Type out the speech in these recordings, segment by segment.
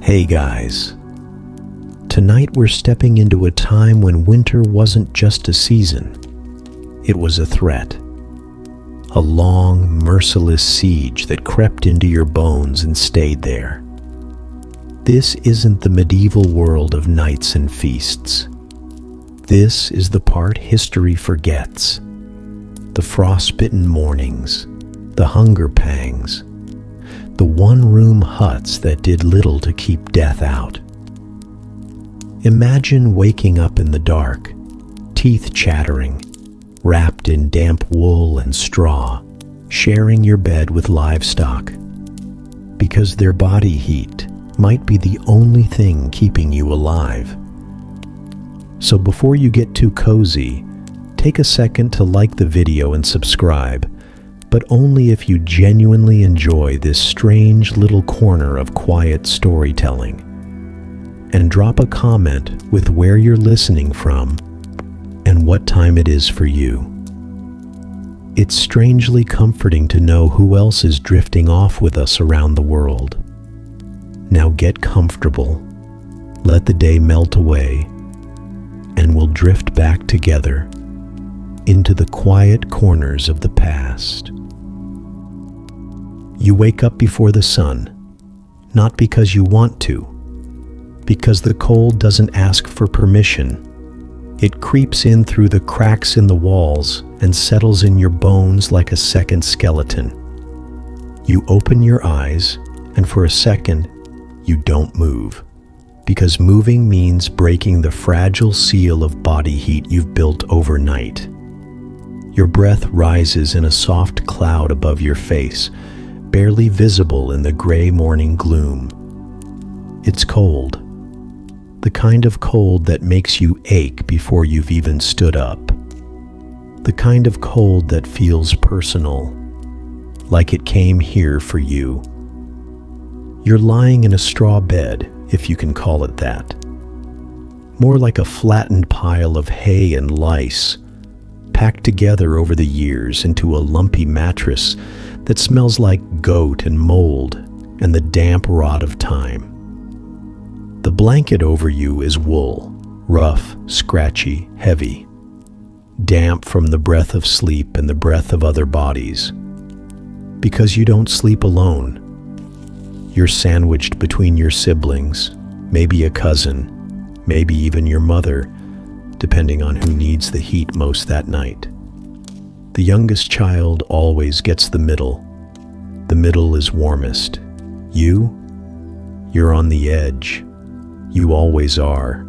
Hey guys, tonight we're stepping into a time when winter wasn't just a season, it was a threat. A long, merciless siege that crept into your bones and stayed there. This isn't the medieval world of knights and feasts. This is the part history forgets. The frostbitten mornings, the hunger pangs, the one-room huts that did little to keep death out. Imagine waking up in the dark, teeth chattering, wrapped in damp wool and straw, sharing your bed with livestock, because their body heat might be the only thing keeping you alive. So before you get too cozy, take a second to like the video and subscribe, but only if you genuinely enjoy this strange little corner of quiet storytelling. And drop a comment with where you're listening from and what time it is for you. It's strangely comforting to know who else is drifting off with us around the world. Now get comfortable, let the day melt away, and we'll drift back together into the quiet corners of the past. You wake up before the sun, not because you want to, because the cold doesn't ask for permission. It creeps in through the cracks in the walls and settles in your bones like a second skeleton. You open your eyes, and for a second, you don't move, because moving means breaking the fragile seal of body heat you've built overnight. Your breath rises in a soft cloud above your face, barely visible in the gray morning gloom. It's cold, the kind of cold that makes you ache before you've even stood up. The kind of cold that feels personal, like it came here for you. You're lying in a straw bed, if you can call it that. More like a flattened pile of hay and lice, packed together over the years into a lumpy mattress that smells like goat and mold and the damp rot of time. The blanket over you is wool, rough, scratchy, heavy, damp from the breath of sleep and the breath of other bodies. Because you don't sleep alone. You're sandwiched between your siblings, maybe a cousin, maybe even your mother, depending on who needs the heat most that night. The youngest child always gets the middle. The middle is warmest. You're on the edge. You always are,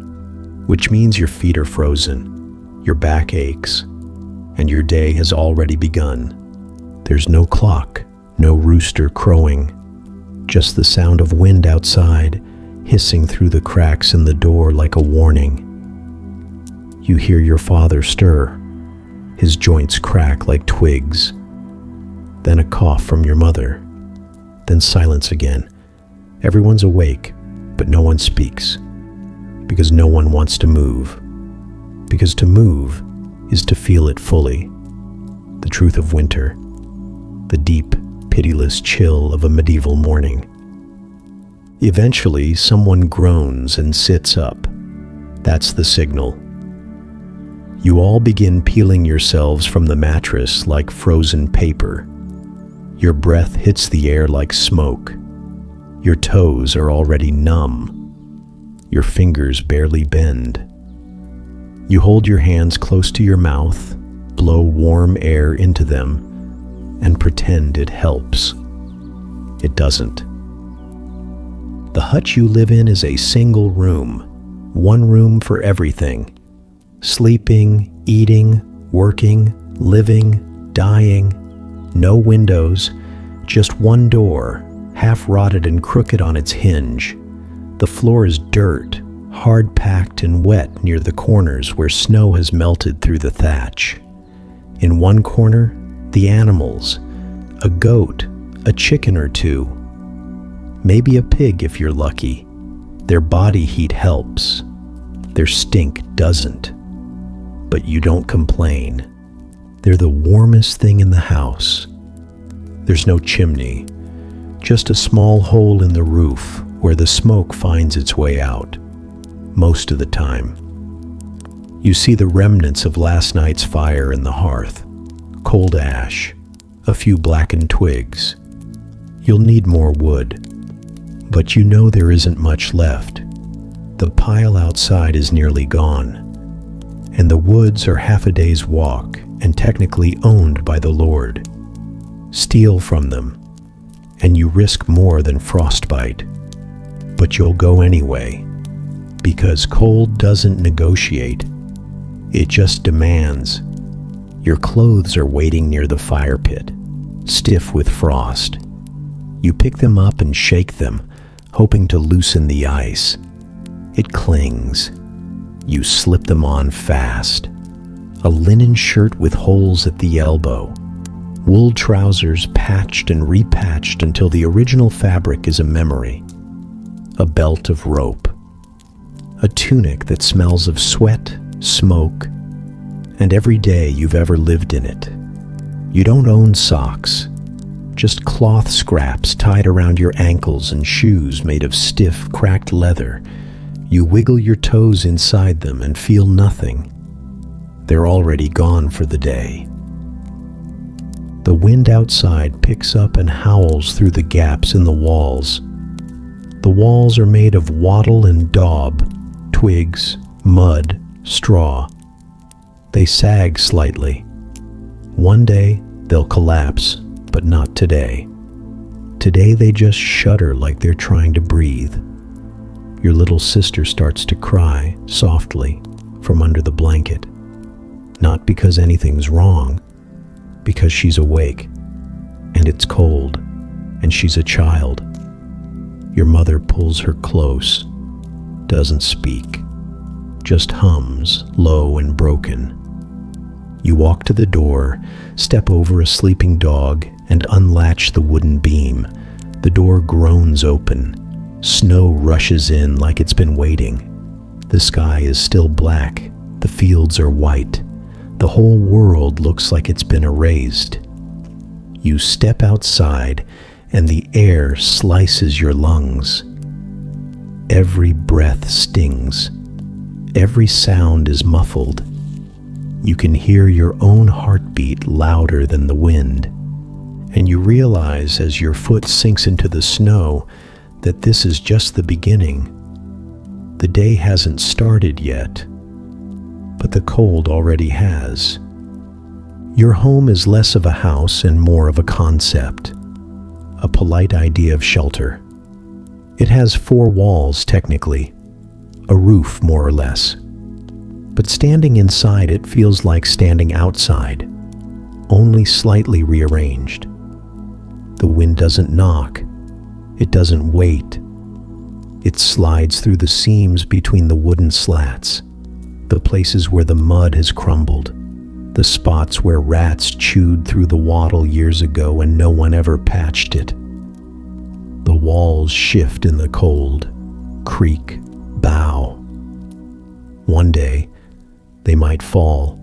which means your feet are frozen, your back aches, and your day has already begun. There's no clock, no rooster crowing, just the sound of wind outside, hissing through the cracks in the door like a warning. You hear your father stir. His joints crack like twigs. Then a cough from your mother. Then silence again. Everyone's awake, but no one speaks. Because no one wants to move. Because to move is to feel it fully. The truth of winter. The deep, pitiless chill of a medieval morning. Eventually, someone groans and sits up. That's the signal. You all begin peeling yourselves from the mattress like frozen paper. Your breath hits the air like smoke. Your toes are already numb. Your fingers barely bend. You hold your hands close to your mouth, blow warm air into them, and pretend it helps. It doesn't. The hut you live in is a single room, one room for everything. Sleeping, eating, working, living, dying. No windows, just one door, half rotted and crooked on its hinge. The floor is dirt, hard-packed and wet near the corners where snow has melted through the thatch. In one corner, the animals, a goat, a chicken or two. Maybe a pig if you're lucky. Their body heat helps. Their stink doesn't. But you don't complain. They're the warmest thing in the house. There's no chimney, just a small hole in the roof where the smoke finds its way out, most of the time. You see the remnants of last night's fire in the hearth, cold ash, a few blackened twigs. You'll need more wood, but you know there isn't much left. The pile outside is nearly gone, and the woods are half a day's walk and technically owned by the Lord. Steal from them, and you risk more than frostbite. But you'll go anyway, because cold doesn't negotiate. It just demands. Your clothes are waiting near the fire pit, stiff with frost. You pick them up and shake them, hoping to loosen the ice. It clings. You slip them on fast. A linen shirt with holes at the elbow. Wool trousers patched and repatched until the original fabric is a memory. A belt of rope. A tunic that smells of sweat, smoke, and every day you've ever lived in it. You don't own socks, just cloth scraps tied around your ankles and shoes made of stiff, cracked leather. You wiggle your toes inside them and feel nothing. They're already gone for the day. The wind outside picks up and howls through the gaps in the walls. The walls are made of wattle and daub, twigs, mud, straw. They sag slightly. One day they'll collapse, but not today. Today they just shudder like they're trying to breathe. Your little sister starts to cry softly from under the blanket. Not because anything's wrong, because she's awake, and it's cold, and she's a child. Your mother pulls her close, doesn't speak, just hums, low and broken. You walk to the door, step over a sleeping dog, and unlatch the wooden beam. The door groans open. Snow rushes in like it's been waiting. The sky is still black. The fields are white. The whole world looks like it's been erased. You step outside, and the air slices your lungs. Every breath stings. Every sound is muffled. You can hear your own heartbeat louder than the wind, and you realize as your foot sinks into the snow that this is just the beginning. The day hasn't started yet, but the cold already has. Your home is less of a house and more of a concept, a polite idea of shelter. It has 4 walls technically, a roof more or less. But standing inside it feels like standing outside, only slightly rearranged. The wind doesn't knock. It doesn't wait. It slides through the seams between the wooden slats, the places where the mud has crumbled, the spots where rats chewed through the wattle years ago and no one ever patched it. The walls shift in the cold, creak, bow. One day, they might fall,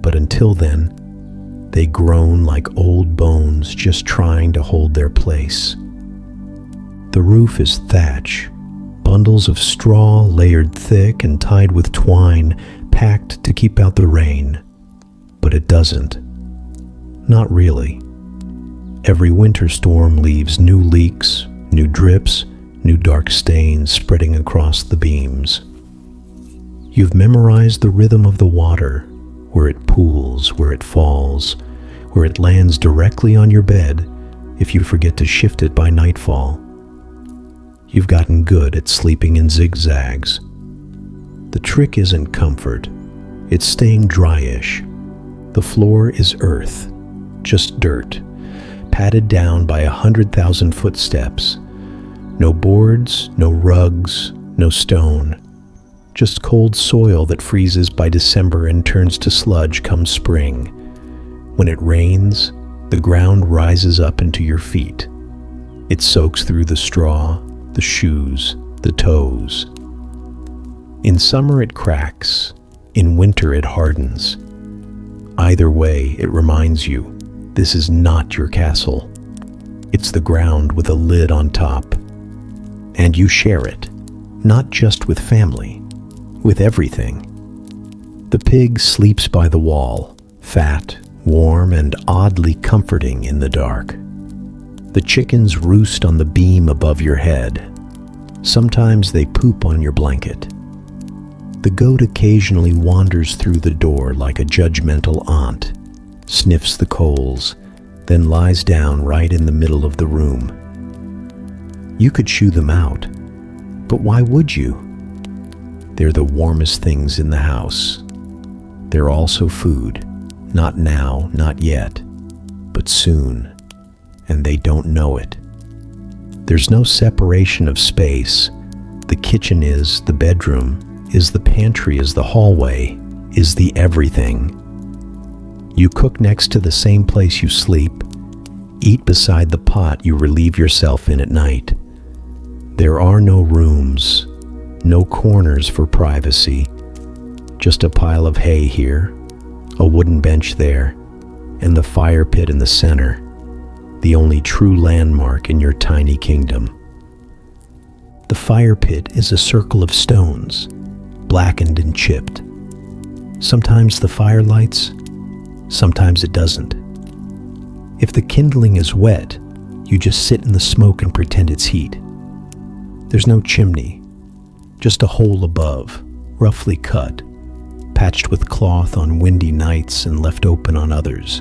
but until then, they groan like old bones just trying to hold their place. The roof is thatch, bundles of straw layered thick and tied with twine, packed to keep out the rain. But it doesn't. Not really. Every winter storm leaves new leaks, new drips, new dark stains spreading across the beams. You've memorized the rhythm of the water, where it pools, where it falls, where it lands directly on your bed if you forget to shift it by nightfall. You've gotten good at sleeping in zigzags. The trick isn't comfort, it's staying dryish. The floor is earth, just dirt, patted down by 100,000 footsteps. No boards, no rugs, no stone. Just cold soil that freezes by December and turns to sludge come spring. When it rains, the ground rises up into your feet. It soaks through the straw, the shoes, the toes. In summer it cracks, in winter it hardens. Either way, it reminds you, this is not your castle. It's the ground with a lid on top. And you share it, not just with family, with everything. The pig sleeps by the wall, fat, warm, and oddly comforting in the dark. The chickens roost on the beam above your head. Sometimes they poop on your blanket. The goat occasionally wanders through the door like a judgmental aunt, sniffs the coals, then lies down right in the middle of the room. You could shoo them out, but why would you? They're the warmest things in the house. They're also food, not now, not yet, but soon, and they don't know it. There's no separation of space. The kitchen is the bedroom, is the pantry, is the hallway, is the everything. You cook next to the same place you sleep, eat beside the pot you relieve yourself in at night. There are no rooms, no corners for privacy, just a pile of hay here, a wooden bench there, and the fire pit in the center, the only true landmark in your tiny kingdom. The fire pit is a circle of stones, blackened and chipped. Sometimes the fire lights, sometimes it doesn't. If the kindling is wet, you just sit in the smoke and pretend it's heat. There's no chimney, just a hole above, roughly cut, patched with cloth on windy nights and left open on others.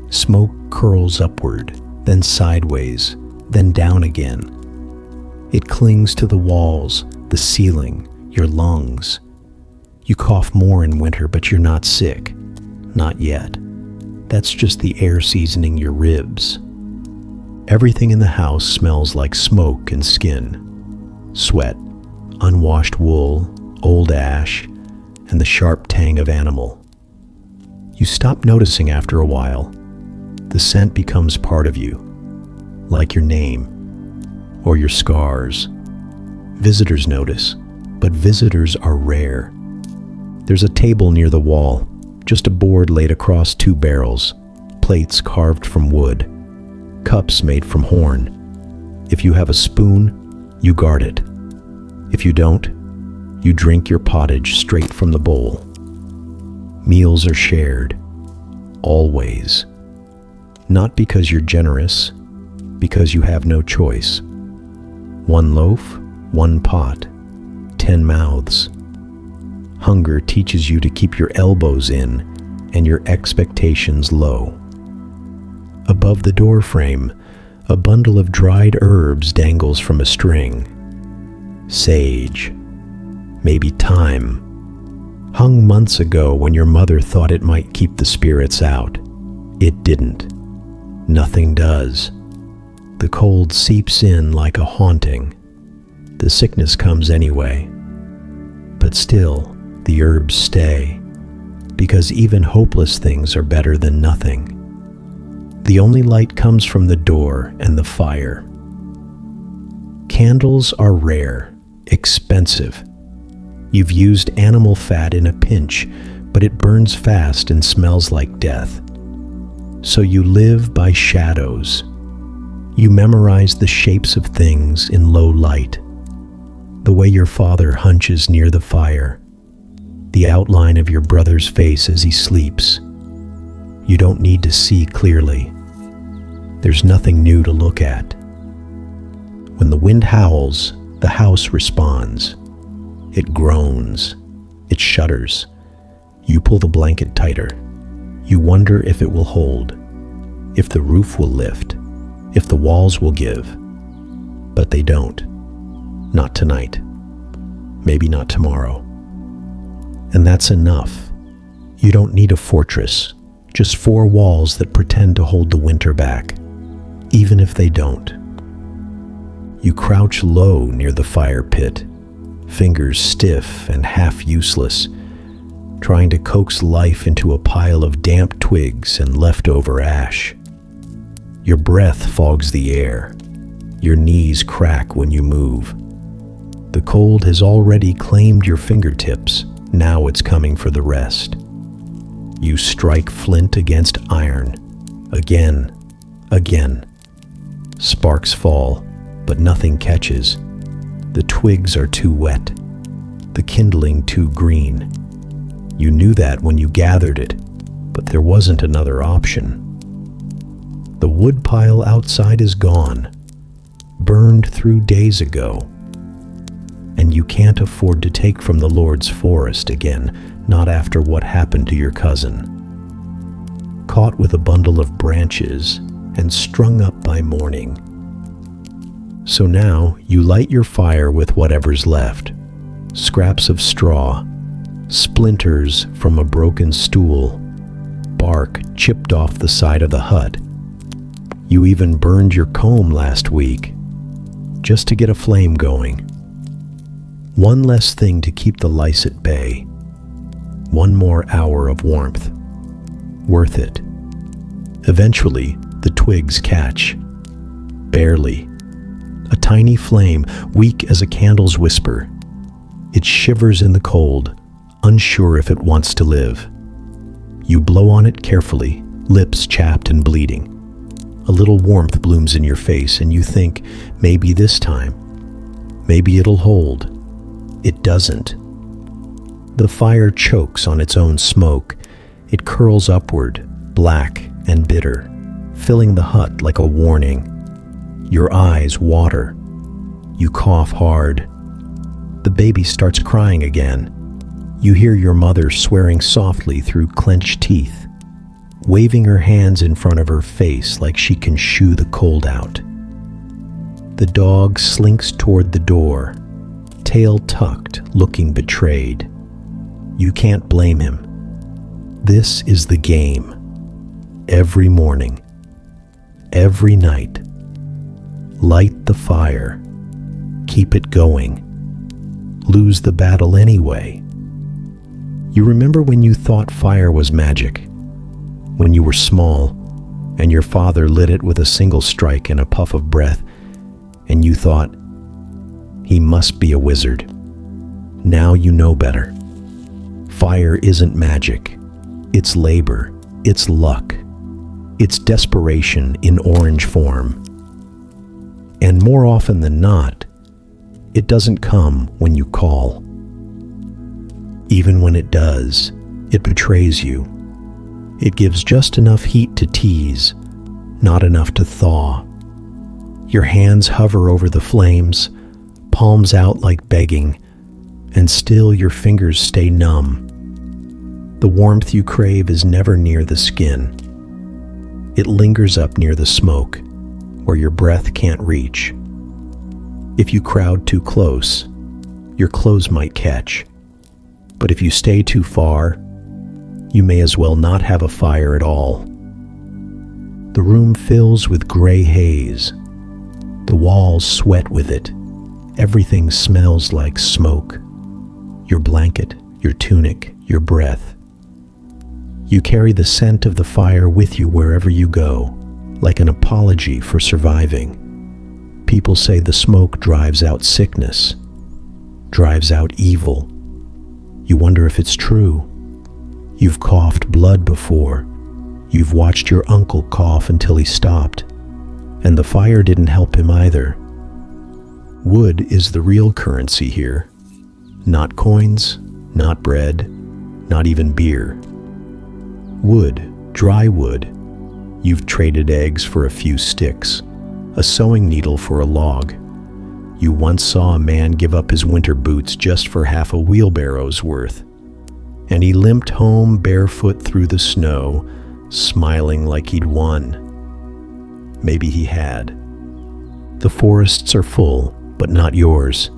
Smoke curls upward, then sideways, then down again. It clings to the walls, the ceiling, your lungs. You cough more in winter, but you're not sick. Not yet. That's just the air seasoning your ribs. Everything in the house smells like smoke and skin. Sweat, unwashed wool, old ash, and the sharp tang of animal. You stop noticing after a while. The scent becomes part of you, like your name or your scars. Visitors notice, but visitors are rare. There's a table near the wall, just a board laid across two barrels, plates carved from wood, cups made from horn. If you have a spoon, you guard it. If you don't, you drink your pottage straight from the bowl. Meals are shared, always. Not because you're generous, because you have no choice. One loaf, one pot, 10 mouths. Hunger teaches you to keep your elbows in and your expectations low. Above the door frame, a bundle of dried herbs dangles from a string. Sage, maybe thyme, hung months ago when your mother thought it might keep the spirits out. It didn't. Nothing does. The cold seeps in like a haunting. The sickness comes anyway. But still, the herbs stay, because even hopeless things are better than nothing. The only light comes from the door and the fire. Candles are rare, expensive. You've used animal fat in a pinch, but it burns fast and smells like death. So you live by shadows. You memorize the shapes of things in low light. The way your father hunches near the fire. The outline of your brother's face as he sleeps. You don't need to see clearly. There's nothing new to look at. When the wind howls, the house responds. It groans. It shudders. You pull the blanket tighter. You wonder if it will hold, if the roof will lift, if the walls will give. But they don't. Not tonight. Maybe not tomorrow. And that's enough. You don't need a fortress, just 4 walls that pretend to hold the winter back, even if they don't. You crouch low near the fire pit, fingers stiff and half useless, trying to coax life into a pile of damp twigs and leftover ash. Your breath fogs the air. Your knees crack when you move. The cold has already claimed your fingertips. Now it's coming for the rest. You strike flint against iron. Again. Sparks fall, but nothing catches. The twigs are too wet, the kindling too green. You knew that when you gathered it, but there wasn't another option. The woodpile outside is gone, burned through days ago, and you can't afford to take from the Lord's forest again, not after what happened to your cousin. Caught with a bundle of branches and strung up by morning. So now you light your fire with whatever's left, scraps of straw, splinters from a broken stool, bark chipped off the side of the hut. You even burned your comb last week, just to get a flame going. One less thing to keep the lice at bay. One more hour of warmth. Worth it. Eventually, the twigs catch. Barely. A tiny flame, weak as a candle's whisper. It shivers in the cold, unsure if it wants to live. You blow on it carefully, lips chapped and bleeding. A little warmth blooms in your face, and you think, maybe this time, maybe it'll hold. It doesn't. The fire chokes on its own smoke. It curls upward, black and bitter, filling the hut like a warning. Your eyes water. You cough hard. The baby starts crying again. You hear your mother swearing softly through clenched teeth, waving her hands in front of her face like she can shoo the cold out. The dog slinks toward the door, tail tucked, looking betrayed. You can't blame him. This is the game. Every morning, every night, light the fire, keep it going, lose the battle anyway. You remember when you thought fire was magic, when you were small, and your father lit it with a single strike and a puff of breath, and you thought, he must be a wizard. Now you know better. Fire isn't magic. It's labor. It's luck. It's desperation in orange form. And more often than not, it doesn't come when you call. Even when it does, it betrays you. It gives just enough heat to tease, not enough to thaw. Your hands hover over the flames, palms out like begging, and still your fingers stay numb. The warmth you crave is never near the skin. It lingers up near the smoke, where your breath can't reach. If you crowd too close, your clothes might catch. But if you stay too far, you may as well not have a fire at all. The room fills with gray haze. The walls sweat with it. Everything smells like smoke. Your blanket, your tunic, your breath. You carry the scent of the fire with you wherever you go, like an apology for surviving. People say the smoke drives out sickness, drives out evil. You wonder if it's true. You've coughed blood before. You've watched your uncle cough until he stopped, and the fire didn't help him either. Wood is the real currency here. Not coins, not bread, not even beer. Wood, dry wood. You've traded eggs for a few sticks, a sewing needle for a log. You once saw a man give up his winter boots just for half a wheelbarrow's worth, and he limped home barefoot through the snow, smiling like he'd won. Maybe he had. The forests are full, but not yours.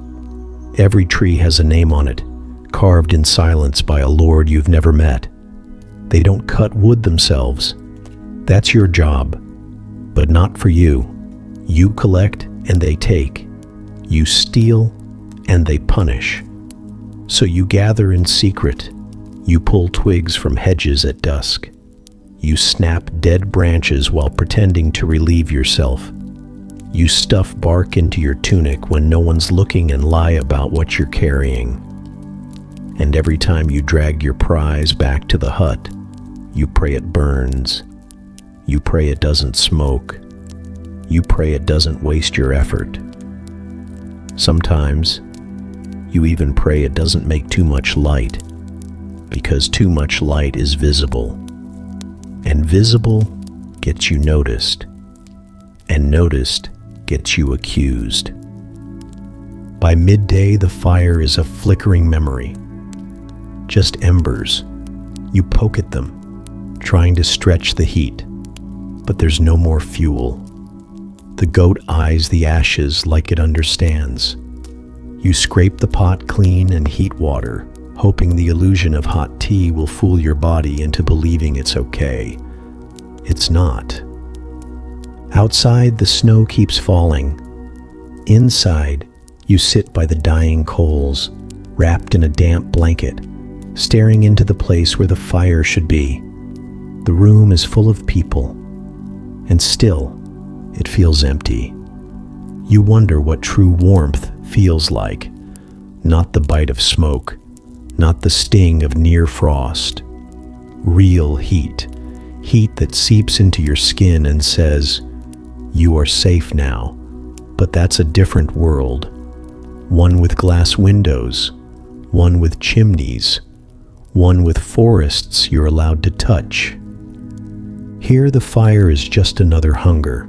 Every tree has a name on it, carved in silence by a lord you've never met. They don't cut wood themselves. That's your job, but not for you. You collect and they take. You steal and they punish. So you gather in secret. You pull twigs from hedges at dusk. You snap dead branches while pretending to relieve yourself. You stuff bark into your tunic when no one's looking and lie about what you're carrying. And every time you drag your prize back to the hut, you pray it burns. You pray it doesn't smoke. You pray it doesn't waste your effort. Sometimes you even pray it doesn't make too much light, because too much light is visible, and visible gets you noticed, and noticed gets you accused. By midday, the fire is a flickering memory, just embers. You poke at them, trying to stretch the heat, but there's no more fuel. The goat eyes the ashes like it understands. You scrape the pot clean and heat water, hoping the illusion of hot tea will fool your body into believing it's okay. It's not. Outside, the snow keeps falling. Inside, you sit by the dying coals, wrapped in a damp blanket, staring into the place where the fire should be. The room is full of people, and still, it feels empty. You wonder what true warmth feels like. Not the bite of smoke, not the sting of near frost. Real heat, heat that seeps into your skin and says, "You are safe now." But that's a different world. One with glass windows, one with chimneys, one with forests you're allowed to touch. Here the fire is just another hunger,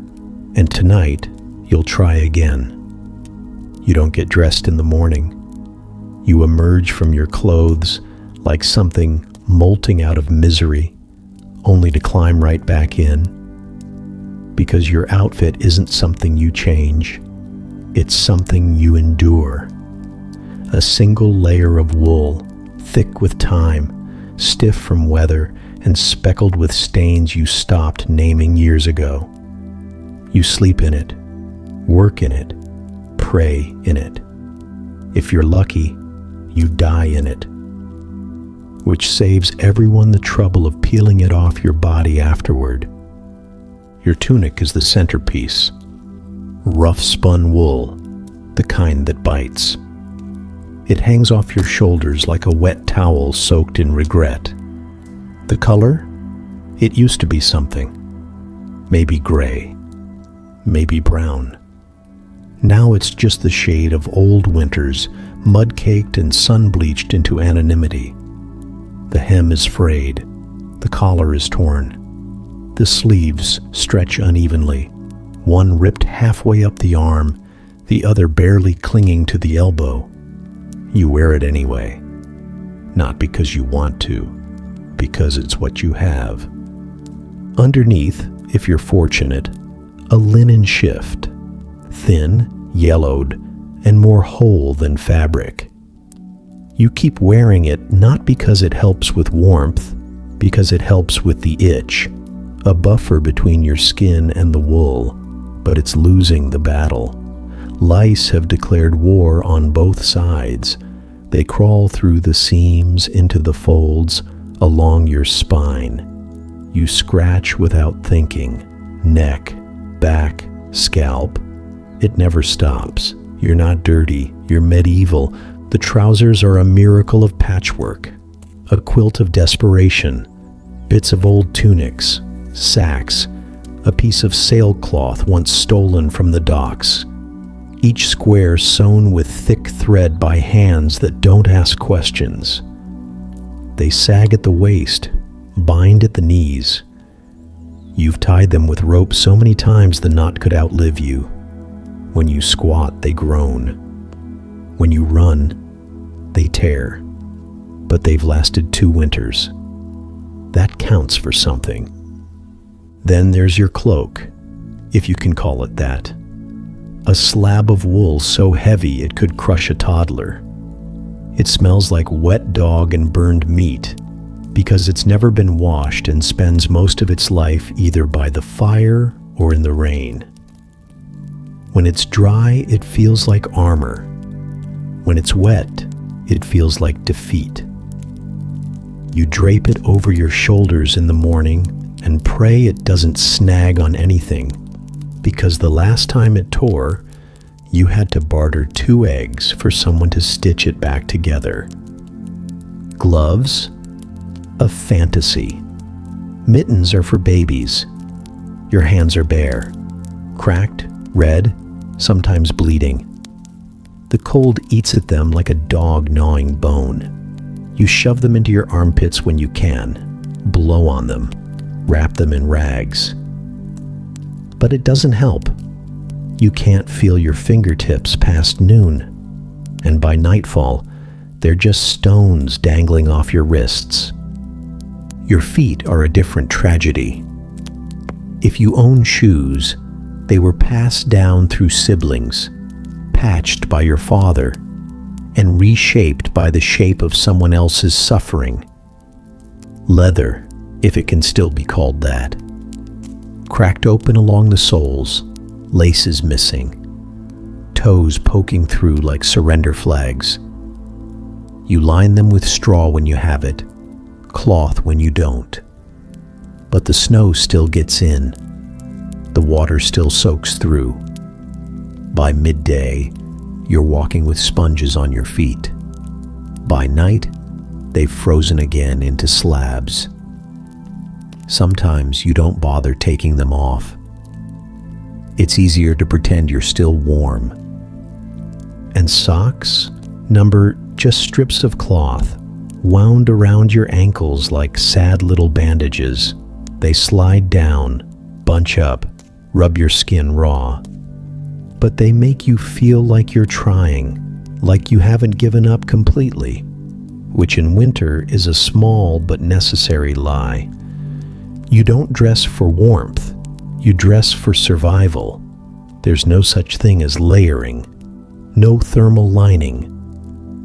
and tonight you'll try again. You don't get dressed in the morning. You emerge from your clothes like something molting out of misery, only to climb right back in. Because your outfit isn't something you change, it's something you endure. A single layer of wool, thick with time, stiff from weather, and speckled with stains you stopped naming years ago. You sleep in it, work in it, pray in it. If you're lucky, you die in it, which saves everyone the trouble of peeling it off your body afterward. Your tunic is the centerpiece, rough spun wool, the kind that bites. It hangs off your shoulders like a wet towel soaked in regret. The color? It used to be something. Maybe gray, maybe brown. Now it's just the shade of old winters, mud-caked and sun-bleached into anonymity. The hem is frayed, the collar is torn. The sleeves stretch unevenly, one ripped halfway up the arm, the other barely clinging to the elbow. You wear it anyway, not because you want to, because it's what you have. Underneath, if you're fortunate, a linen shift, thin, yellowed, and more whole than fabric. You keep wearing it not because it helps with warmth, because it helps with the itch, a buffer between your skin and the wool, but it's losing the battle. Lice have declared war on both sides. They crawl through the seams, into the folds, along your spine. You scratch without thinking, neck, back, scalp. It never stops. You're not dirty, you're medieval. The trousers are a miracle of patchwork, a quilt of desperation, bits of old tunics, sacks, a piece of sailcloth once stolen from the docks. Each square sewn with thick thread by hands that don't ask questions. They sag at the waist, bind at the knees. You've tied them with rope so many times the knot could outlive you. When you squat, they groan. When you run, they tear. But they've lasted 2 winters. That counts for something. Then there's your cloak, if you can call it that. A slab of wool so heavy it could crush a toddler. It smells like wet dog and burned meat, because it's never been washed and spends most of its life either by the fire or in the rain. When it's dry, it feels like armor. When it's wet, it feels like defeat. You drape it over your shoulders in the morning and pray it doesn't snag on anything, because the last time it tore, you had to barter 2 eggs for someone to stitch it back together. Gloves? A fantasy. Mittens are for babies. Your hands are bare, cracked, red, sometimes bleeding. The cold eats at them like a dog gnawing bone. You shove them into your armpits when you can, blow on them, wrap them in rags. But it doesn't help. You can't feel your fingertips past noon, and by nightfall, they're just stones dangling off your wrists. Your feet are a different tragedy. If you own shoes, they were passed down through siblings, patched by your father, and reshaped by the shape of someone else's suffering. Leather, if it can still be called that. Cracked open along the soles, laces missing, toes poking through like surrender flags. You line them with straw when you have it, cloth when you don't. But the snow still gets in. The water still soaks through. By midday, you're walking with sponges on your feet. By night, they've frozen again into slabs. Sometimes you don't bother taking them off. It's easier to pretend you're still warm. And socks number just strips of cloth, wound around your ankles like sad little bandages. They slide down, bunch up, rub your skin raw. But they make you feel like you're trying, like you haven't given up completely, which in winter is a small but necessary lie. You don't dress for warmth, you dress for survival. There's no such thing as layering, no thermal lining,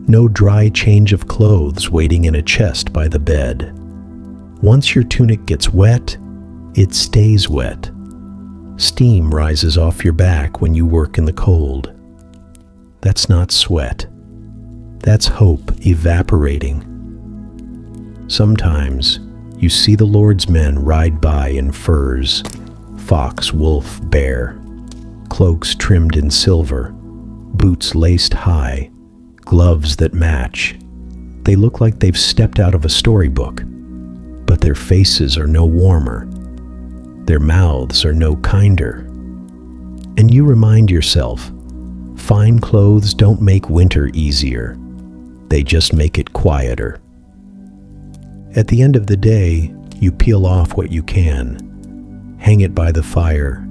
no dry change of clothes waiting in a chest by the bed. Once your tunic gets wet, it stays wet. Steam rises off your back when you work in the cold. That's not sweat. That's hope evaporating. Sometimes you see the Lord's men ride by in furs, fox, wolf, bear, cloaks trimmed in silver, boots laced high, gloves that match. They look like they've stepped out of a storybook, but their faces are no warmer. Their mouths are no kinder. And you remind yourself, fine clothes don't make winter easier. They just make it quieter. At the end of the day, you peel off what you can, hang it by the fire,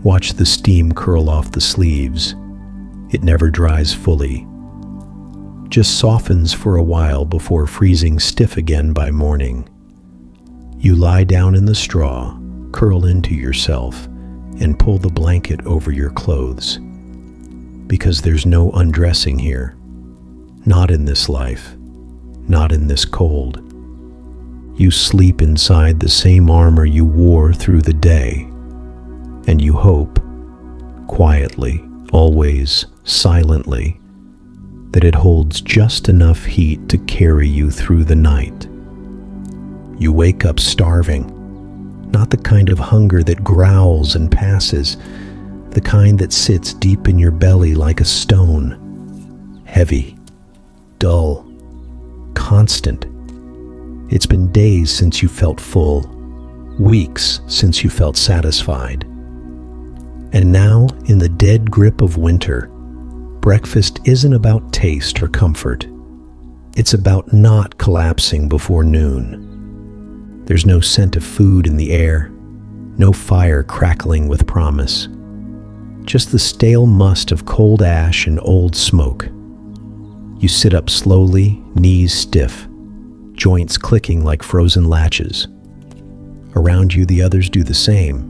watch the steam curl off the sleeves. It never dries fully. Just softens for a while before freezing stiff again by morning. You lie down in the straw, curl into yourself, and pull the blanket over your clothes. Because there's no undressing here. Not in this life. Not in this cold. You sleep inside the same armor you wore through the day, and you hope, quietly, always, silently, that it holds just enough heat to carry you through the night. You wake up starving, not the kind of hunger that growls and passes, the kind that sits deep in your belly like a stone, heavy, dull, constant. It's been days since you felt full, weeks since you felt satisfied. And now, in the dead grip of winter, breakfast isn't about taste or comfort. It's about not collapsing before noon. There's no scent of food in the air, no fire crackling with promise. Just the stale must of cold ash and old smoke. You sit up slowly, knees stiff, joints clicking like frozen latches. Around you the others do the same.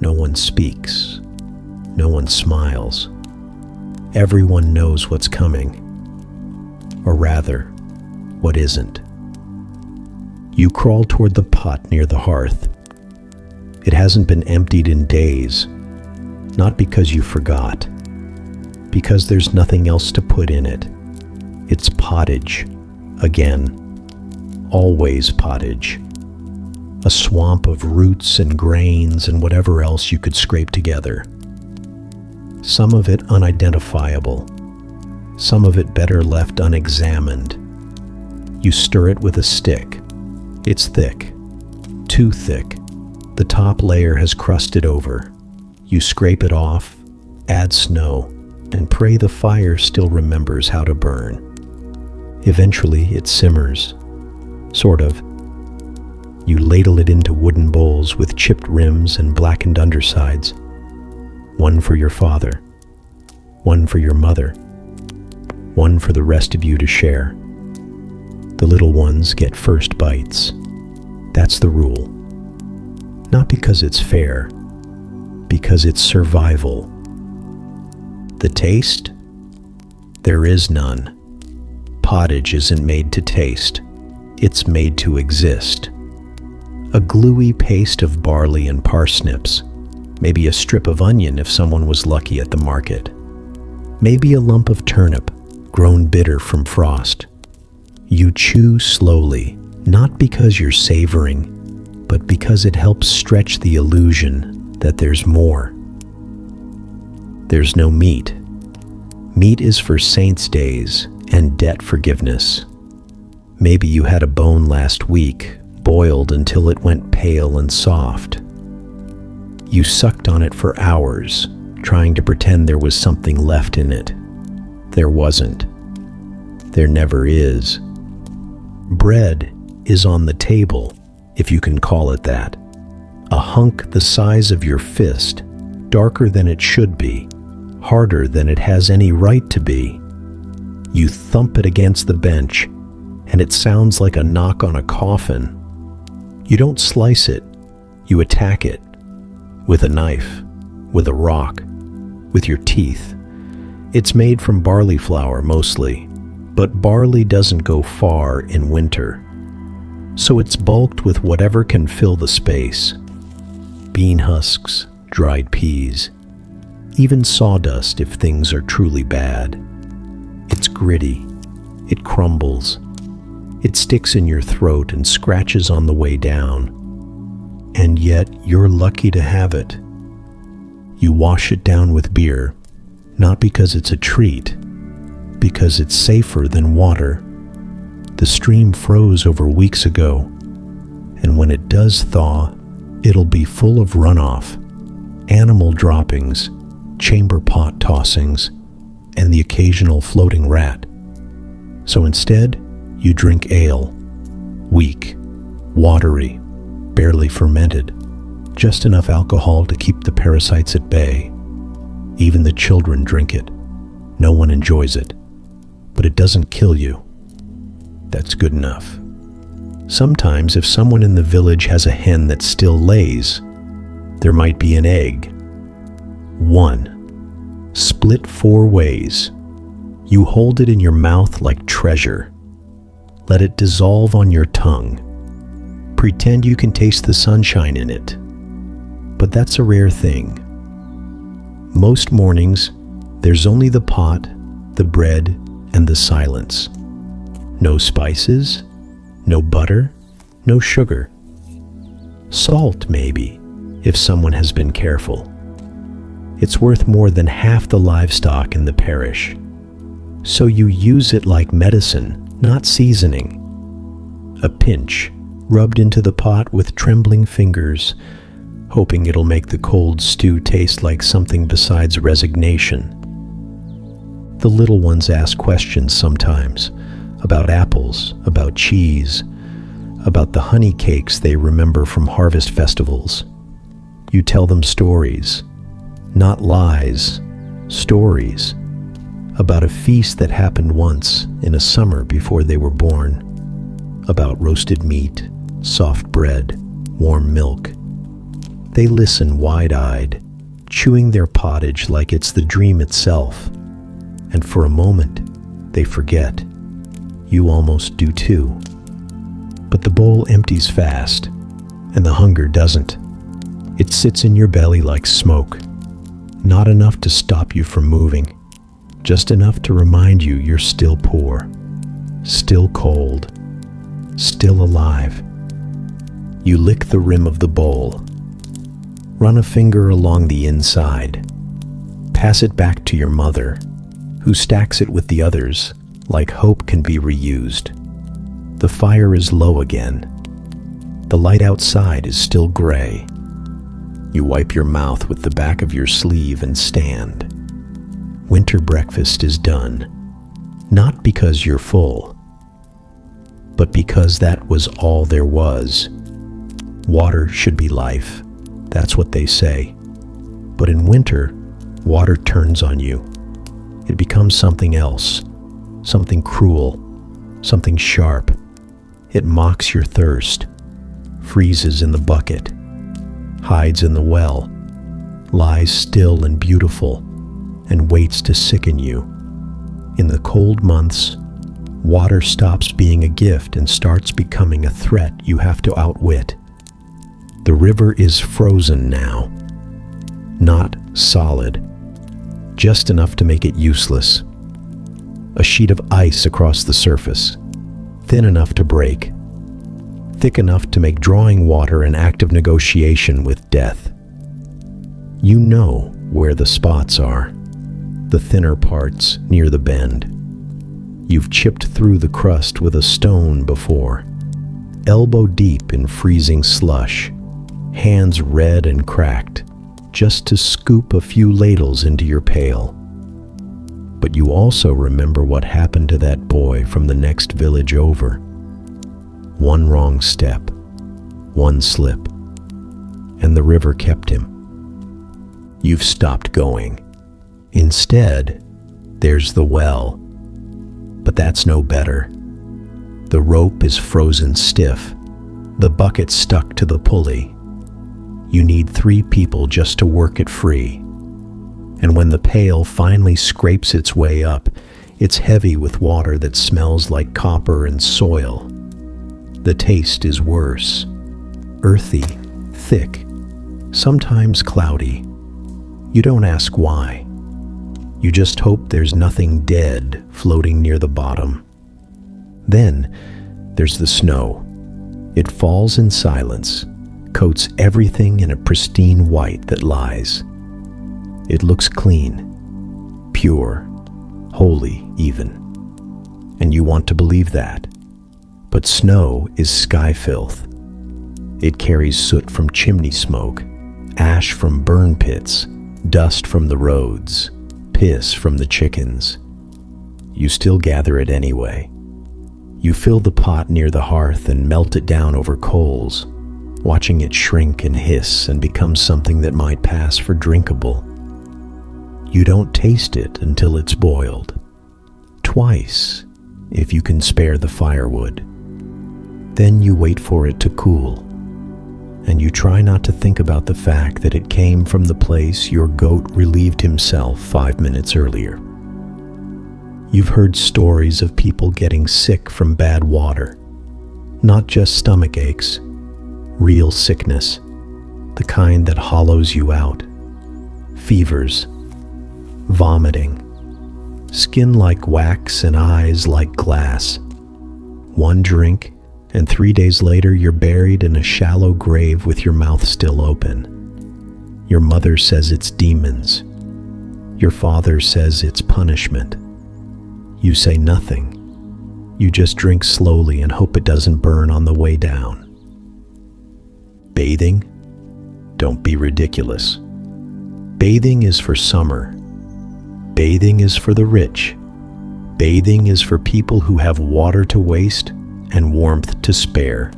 No one speaks. No one smiles. Everyone knows what's coming. Or rather, what isn't. You crawl toward the pot near the hearth. It hasn't been emptied in days, not because you forgot, because there's nothing else to put in it. It's pottage, again, always pottage. A swamp of roots and grains and whatever else you could scrape together. Some of it unidentifiable, some of it better left unexamined. You stir it with a stick. It's thick, too thick. The top layer has crusted over. You scrape it off, add snow, and pray the fire still remembers how to burn. Eventually, it simmers. Sort of. You ladle it into wooden bowls with chipped rims and blackened undersides. One for your father, one for your mother, one for the rest of you to share. The little ones get first bites. That's the rule. Not because it's fair, because it's survival. The taste? There is none. Pottage isn't made to taste. It's made to exist. A gluey paste of barley and parsnips. Maybe a strip of onion if someone was lucky at the market. Maybe a lump of turnip, grown bitter from frost. You chew slowly, not because you're savoring, but because it helps stretch the illusion that there's more. There's no meat. Meat is for saints' days and debt forgiveness. Maybe you had a bone last week, boiled until it went pale and soft. You sucked on it for hours, trying to pretend there was something left in it. There wasn't. There never is. Bread is on the table, if you can call it that. A hunk the size of your fist, darker than it should be, harder than it has any right to be. You thump it against the bench, and it sounds like a knock on a coffin. You don't slice it, you attack it. With a knife, with a rock, with your teeth. It's made from barley flour mostly, but barley doesn't go far in winter. So it's bulked with whatever can fill the space. Bean husks, dried peas, even sawdust if things are truly bad. It's gritty, it crumbles, it sticks in your throat and scratches on the way down. And yet you're lucky to have it. You wash it down with beer, not because it's a treat, because it's safer than water. The stream froze over weeks ago, and when it does thaw, it'll be full of runoff, animal droppings, chamber pot tossings, and the occasional floating rat. So instead, you drink ale, weak, watery, barely fermented, just enough alcohol to keep the parasites at bay. Even the children drink it. No one enjoys it, but it doesn't kill you. That's good enough. Sometimes if someone in the village has a hen that still lays, there might be an egg. One, split 4 ways. You hold it in your mouth like treasure. Let it dissolve on your tongue. Pretend you can taste the sunshine in it. But that's a rare thing. Most mornings, there's only the pot, the bread, and the silence. No spices, no butter, no sugar. Salt, maybe, if someone has been careful. It's worth more than half the livestock in the parish. So you use it like medicine, not seasoning. A pinch, rubbed into the pot with trembling fingers, hoping it'll make the cold stew taste like something besides resignation. The little ones ask questions sometimes, about apples, about cheese, about the honey cakes they remember from harvest festivals. You tell them stories, not lies, stories, about a feast that happened once in a summer before they were born, about roasted meat, soft bread, warm milk. They listen wide-eyed, chewing their pottage like it's the dream itself. And for a moment, they forget. You almost do too. But the bowl empties fast, and the hunger doesn't. It sits in your belly like smoke. Not enough to stop you from moving, just enough to remind you you're still poor, still cold, still alive. You lick the rim of the bowl. Run a finger along the inside. Pass it back to your mother, who stacks it with the others like hope can be reused. The fire is low again. The light outside is still gray. You wipe your mouth with the back of your sleeve and stand. winter breakfast is done, not because you're full, but because that was all there was. Water should be life, that's what they say. But in winter, water turns on you. It becomes something else, something cruel, something sharp. It mocks your thirst, freezes in the bucket, hides in the well, lies still and beautiful, and waits to sicken you. In the cold months, water stops being a gift and starts becoming a threat you have to outwit. The river is frozen now, not solid, just enough to make it useless. A sheet of ice across the surface, thin enough to break, thick enough to make drawing water an act of negotiation with death. You know where the spots are, the thinner parts near the bend. You've chipped through the crust with a stone before, elbow deep in freezing slush, hands red and cracked, just to scoop a few ladles into your pail. But you also remember what happened to that boy from the next village over. One wrong step, one slip, and the river kept him. You've stopped going. Instead, there's the well. But that's no better. The rope is frozen stiff, the bucket stuck to the pulley. You need 3 people just to work it free. And when the pail finally scrapes its way up, it's heavy with water that smells like copper and soil. The taste is worse, earthy, thick, sometimes cloudy. You don't ask why. You just hope there's nothing dead floating near the bottom. Then there's the snow. It falls in silence, coats everything in a pristine white that lies. It looks clean, pure, holy even. And you want to believe that. But snow is sky filth. It carries soot from chimney smoke, ash from burn pits, dust from the roads, piss from the chickens. You still gather it anyway. You fill the pot near the hearth and melt it down over coals, watching it shrink and hiss and become something that might pass for drinkable. You don't taste it until it's boiled. Twice, if you can spare the firewood. Then you wait for it to cool, and you try not to think about the fact that it came from the place your goat relieved himself 5 minutes earlier. You've heard stories of people getting sick from bad water, not just stomach aches, real sickness, the kind that hollows you out, fevers, vomiting, skin like wax and eyes like glass. One drink, and 3 days later you're buried in a shallow grave with your mouth still open. Your mother says it's demons. Your father says it's punishment. You say nothing. You just drink slowly and hope it doesn't burn on the way down. Bathing? Don't be ridiculous. Bathing is for summer. Bathing is for the rich. Bathing is for people who have water to waste and warmth to spare.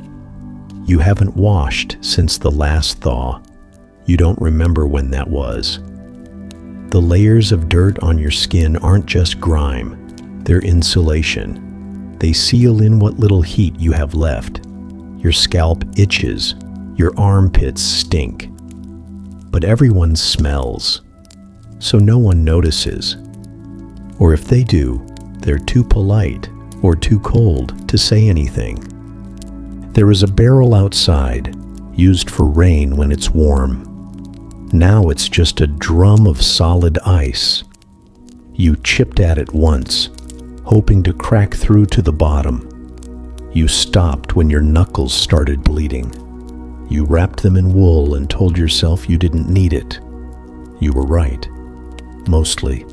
You haven't washed since the last thaw. You don't remember when that was. The layers of dirt on your skin aren't just grime, they're insulation. They seal in what little heat you have left. Your scalp itches, your armpits stink. But everyone smells, so no one notices. Or if they do, they're too polite or too cold to say anything. There is a barrel outside, used for rain when it's warm. Now it's just a drum of solid ice. You chipped at it once, hoping to crack through to the bottom. You stopped when your knuckles started bleeding. You wrapped them in wool and told yourself you didn't need it. You were right, mostly.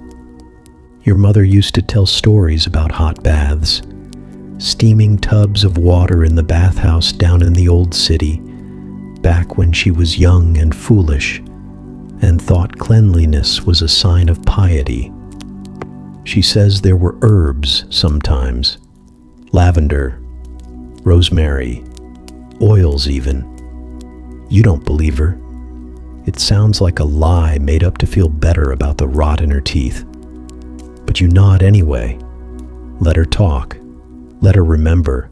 Your mother used to tell stories about hot baths, steaming tubs of water in the bathhouse down in the old city, back when she was young and foolish, and thought cleanliness was a sign of piety. She says there were herbs sometimes, lavender, rosemary, oils even. You don't believe her. It sounds like a lie made up to feel better about the rot in her teeth. But you nod anyway. Let her talk. Let her remember.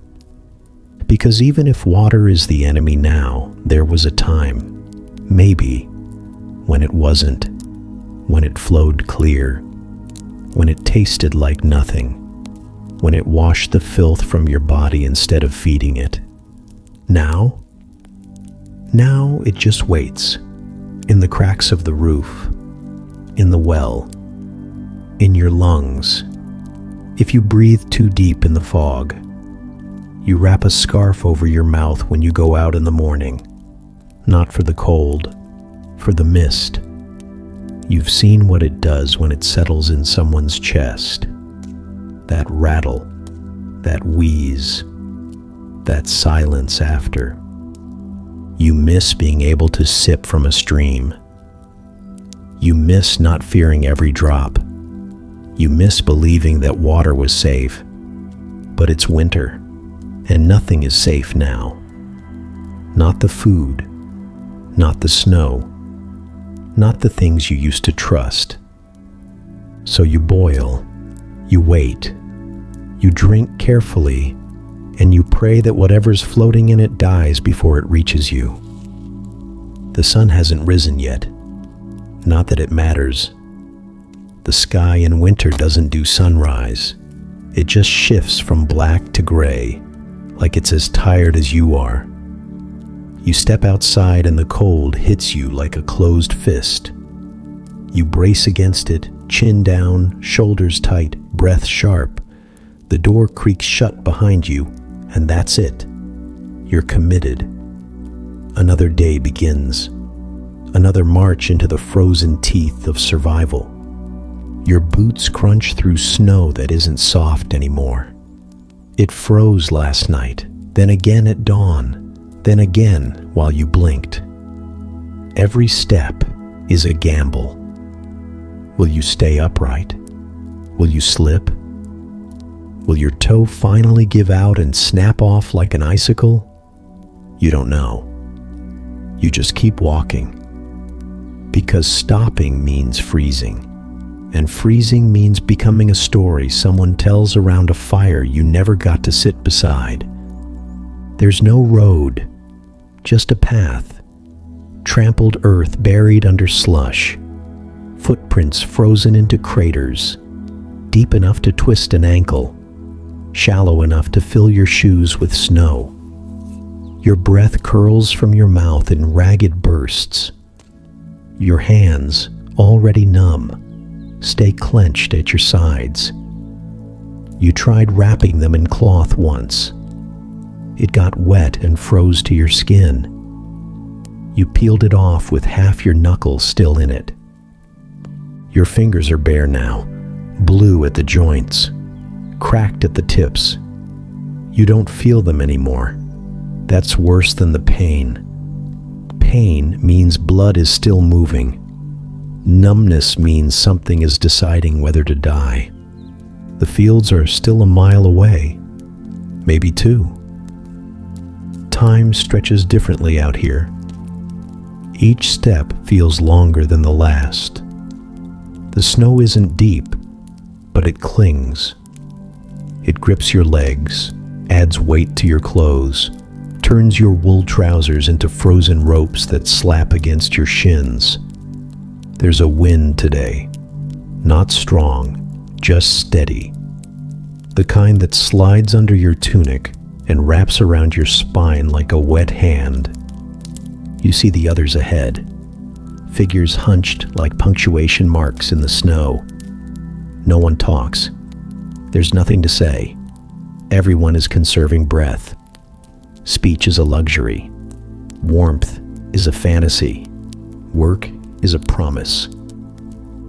Because even if water is the enemy now, there was a time, maybe, when it wasn't, when it flowed clear, when it tasted like nothing, when it washed the filth from your body instead of feeding it. Now it just waits, in the cracks of the roof, in the well, in your lungs. If you breathe too deep in the fog, you wrap a scarf over your mouth when you go out in the morning, not for the cold, for the mist. You've seen what it does when it settles in someone's chest. That rattle, that wheeze, that silence after. You miss being able to sip from a stream. You miss not fearing every drop. You miss believing that water was safe. But it's winter, and nothing is safe now. Not the food, not the snow, not the things you used to trust. So you boil, you wait, you drink carefully, and you pray that whatever's floating in it dies before it reaches you. The sun hasn't risen yet. Not that it matters. The sky in winter doesn't do sunrise. It just shifts from black to gray, like it's as tired as you are. You step outside and the cold hits you like a closed fist. You brace against it, chin down, shoulders tight, breath sharp. The door creaks shut behind you, and that's it. You're committed. Another day begins. Another march into the frozen teeth of survival. Your boots crunch through snow that isn't soft anymore. It froze last night, then again at dawn, then again while you blinked. Every step is a gamble. Will you stay upright? Will you slip? Will your toe finally give out and snap off like an icicle? You don't know. You just keep walking. Because stopping means freezing. And freezing means becoming a story someone tells around a fire you never got to sit beside. There's no road, just a path. Trampled earth buried under slush. Footprints frozen into craters. Deep enough to twist an ankle. Shallow enough to fill your shoes with snow. Your breath curls from your mouth in ragged bursts. Your hands, already numb, stay clenched at your sides. You tried wrapping them in cloth once. It got wet and froze to your skin. You peeled it off with half your knuckle still in it. Your fingers are bare now, blue at the joints, cracked at the tips. You don't feel them anymore. That's worse than the pain. Pain means blood is still moving. Numbness means something is deciding whether to die. The fields are still a mile away, maybe two. Time stretches differently out here. Each step feels longer than the last. The snow isn't deep, but it clings. It grips your legs, adds weight to your clothes, turns your wool trousers into frozen ropes that slap against your shins. There's a wind today, not strong, just steady. The kind that slides under your tunic and wraps around your spine like a wet hand. You see the others ahead, figures hunched like punctuation marks in the snow. No one talks. There's nothing to say. Everyone is conserving breath. Speech is a luxury. Warmth is a fantasy. Work is a promise.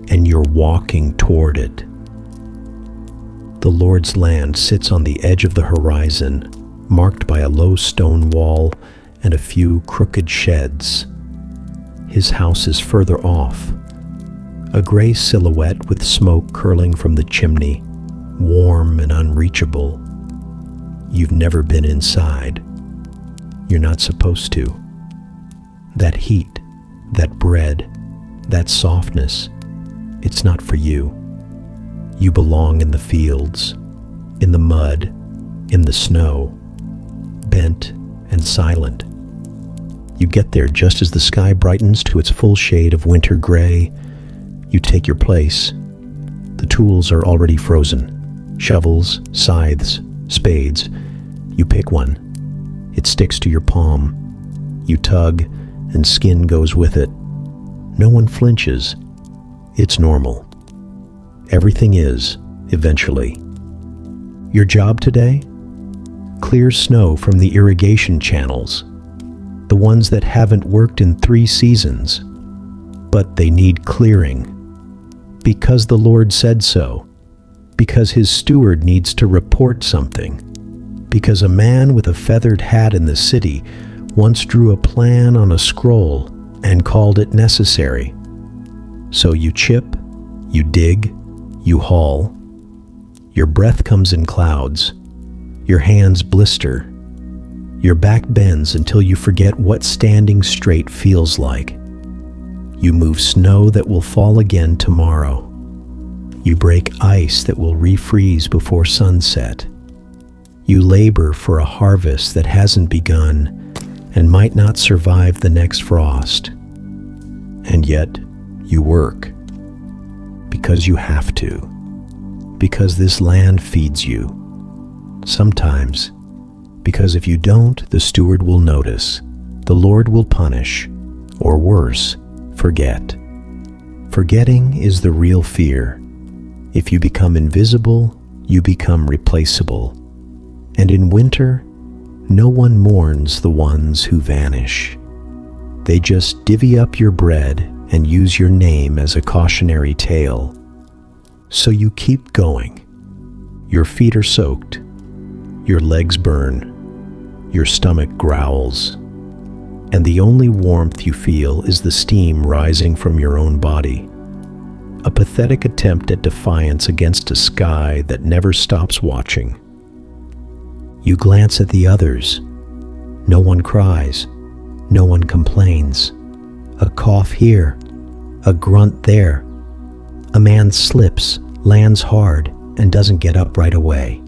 And you're walking toward it. The Lord's land sits on the edge of the horizon, marked by a low stone wall and a few crooked sheds. His house is further off, A gray silhouette with smoke curling from the chimney, warm and unreachable. You've never been inside. You're not supposed to. That heat, that bread, that softness, it's not for you. You belong in the fields, in the mud, in the snow, bent and silent. You get there just as the sky brightens to its full shade of winter gray. You take your place. The tools are already frozen. Shovels, scythes, spades. You pick one. It sticks to your palm. You tug, and skin goes with it. No one flinches. It's normal. Everything is, eventually. Your job today? Clear snow from the irrigation channels. The ones that haven't worked in 3 seasons. But they need clearing. Because the Lord said so. Because his steward needs to report something. Because a man with a feathered hat in the city once drew a plan on a scroll and called it necessary. So you chip, you dig, you haul. Your breath comes in clouds. Your hands blister. Your back bends until you forget what standing straight feels like. You move snow that will fall again tomorrow. You break ice that will refreeze before sunset. You labor for a harvest that hasn't begun and might not survive the next frost. And yet, you work. Because you have to. Because this land feeds you. Sometimes, because if you don't, the steward will notice. The Lord will punish, or worse, forget. Forgetting is the real fear. If you become invisible, you become replaceable. And in winter, no one mourns the ones who vanish. They just divvy up your bread and use your name as a cautionary tale. So you keep going. Your feet are soaked. Your legs burn. Your stomach growls. And the only warmth you feel is the steam rising from your own body. A pathetic attempt at defiance against a sky that never stops watching. You glance at the others. No one cries. No one complains. A cough here. A grunt there. A man slips, lands hard, and doesn't get up right away.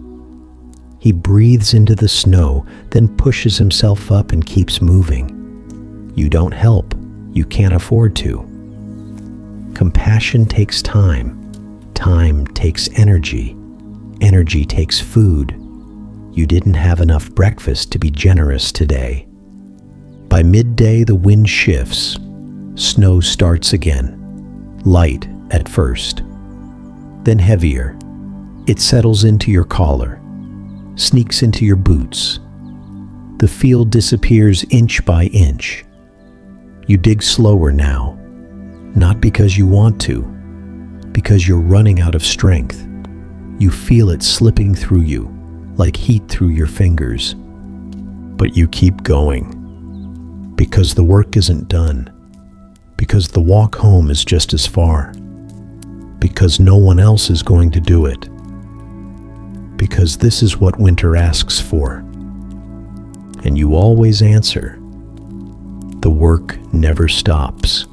He breathes into the snow, then pushes himself up and keeps moving. You don't help. You can't afford to. Compassion takes time. Time takes energy. Energy takes food. You didn't have enough breakfast to be generous today. By midday, the wind shifts. Snow starts again. Light at first. Then heavier. It settles into your collar. Sneaks into your boots. The field disappears inch by inch. You dig slower now. Not because you want to. Because you're running out of strength. You feel it slipping through you, like heat through your fingers. But you keep going. Because the work isn't done. Because the walk home is just as far. Because no one else is going to do it. Because this is what winter asks for. And you always answer. The work never stops.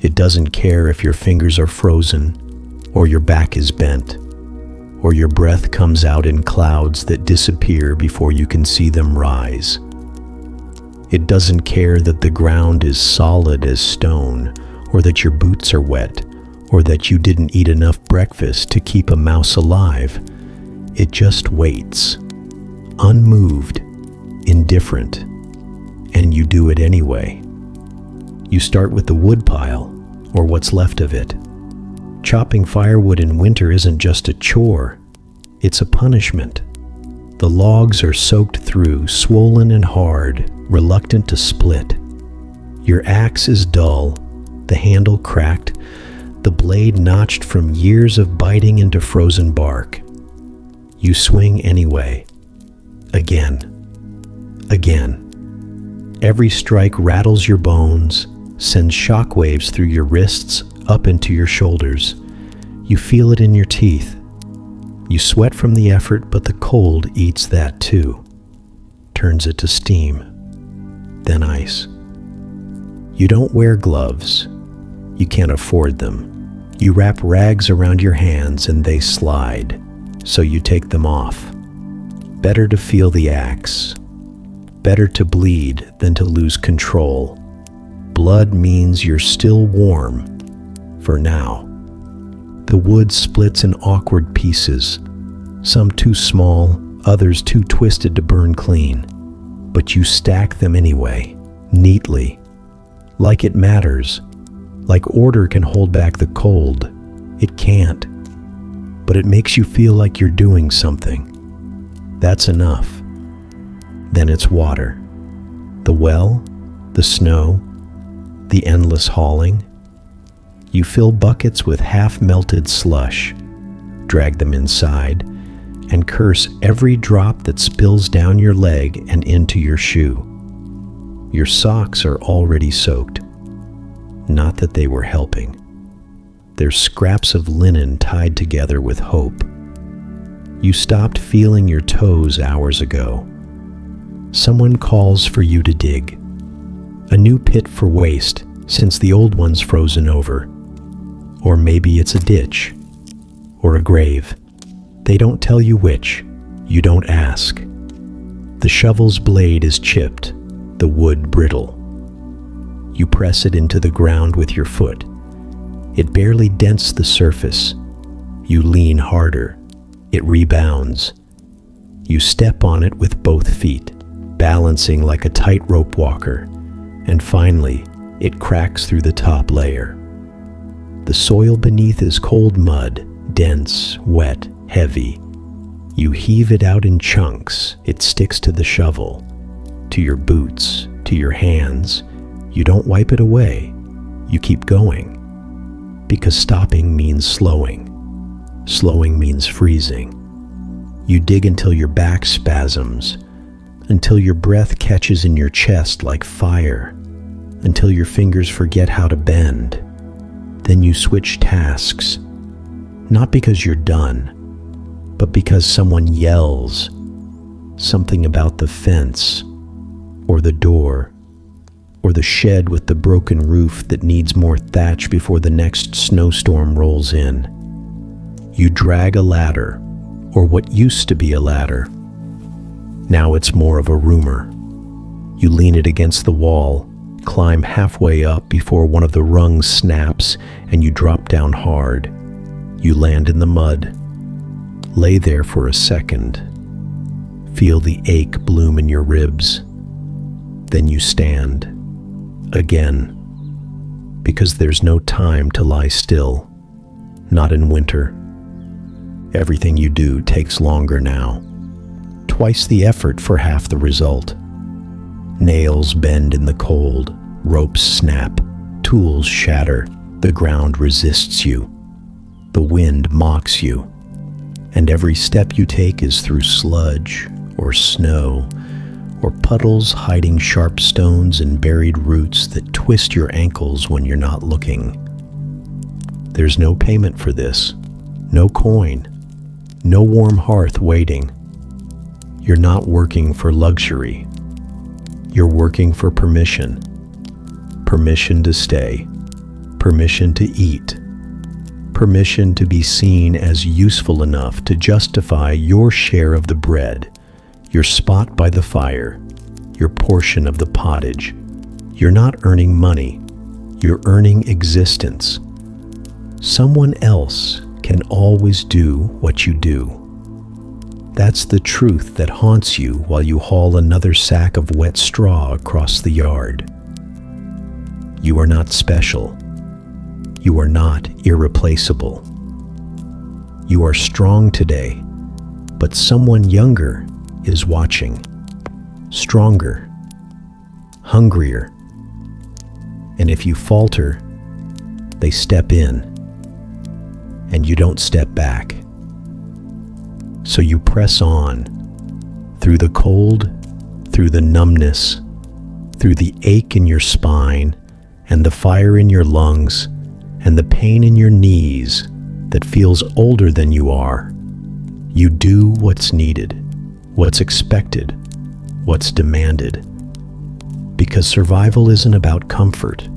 It doesn't care if your fingers are frozen, or your back is bent, or your breath comes out in clouds that disappear before you can see them rise. It doesn't care that the ground is solid as stone, or that your boots are wet, or that you didn't eat enough breakfast to keep a mouse alive. It just waits, unmoved, indifferent, and you do it anyway. You start with the wood pile, or what's left of it. Chopping firewood in winter isn't just a chore, it's a punishment. The logs are soaked through, swollen and hard, reluctant to split. Your axe is dull, the handle cracked, the blade notched from years of biting into frozen bark. You swing anyway. Again. Again. Every strike rattles your bones, sends shockwaves through your wrists, up into your shoulders. You feel it in your teeth. You sweat from the effort, but the cold eats that too, turns it to steam, then ice. You don't wear gloves. You can't afford them. You wrap rags around your hands and they slide, so you take them off. Better to feel the axe. Better to bleed than to lose control. Blood means you're still warm, for now. The wood splits in awkward pieces, some too small, others too twisted to burn clean. But you stack them anyway, neatly, like it matters, like order can hold back the cold. It can't, but it makes you feel like you're doing something. That's enough. Then it's water. The well, the snow, the endless hauling. You fill buckets with half-melted slush, drag them inside, and curse every drop that spills down your leg and into your shoe. Your socks are already soaked. Not that they were helping. They're scraps of linen tied together with hope. You stopped feeling your toes hours ago. Someone calls for you to dig. A new pit for waste, since the old one's frozen over. Or maybe it's a ditch. Or a grave. They don't tell you which. You don't ask. The shovel's blade is chipped, the wood brittle. You press it into the ground with your foot. It barely dents the surface. You lean harder. It rebounds. You step on it with both feet, balancing like a tightrope walker, and finally, it cracks through the top layer. The soil beneath is cold mud, dense, wet, heavy. You heave it out in chunks. It sticks to the shovel, to your boots, to your hands. You don't wipe it away. You keep going. Because stopping means slowing. Slowing means freezing. You dig until your back spasms, until your breath catches in your chest like fire, until your fingers forget how to bend. Then you switch tasks, not because you're done, but because someone yells something about the fence, or the door, or the shed with the broken roof that needs more thatch before the next snowstorm rolls in. You drag a ladder, or what used to be a ladder. Now it's more of a rumor. You lean it against the wall, climb halfway up before one of the rungs snaps, and you drop down hard. You land in the mud. Lay there for a second. Feel the ache bloom in your ribs. Then you stand. Again. Because there's no time to lie still. Not in winter. Everything you do takes longer now. Twice the effort for half the result. Nails bend in the cold. Ropes snap. Tools shatter. The ground resists you. The wind mocks you. And every step you take is through sludge or snow or puddles hiding sharp stones and buried roots that twist your ankles when you're not looking. There's no payment for this. No coin. No warm hearth waiting. You're not working for luxury. You're working for permission. Permission to stay. Permission to eat. Permission to be seen as useful enough to justify your share of the bread, your spot by the fire, your portion of the pottage. You're not earning money. You're earning existence. Someone else can always do what you do. That's the truth that haunts you while you haul another sack of wet straw across the yard. You are not special. You are not irreplaceable. You are strong today, but someone younger is watching. Stronger. Hungrier. And if you falter, they step in, and you don't step back. So you press on, through the cold, through the numbness, through the ache in your spine, and the fire in your lungs, and the pain in your knees that feels older than you are, you do what's needed, what's expected, what's demanded. Because survival isn't about comfort.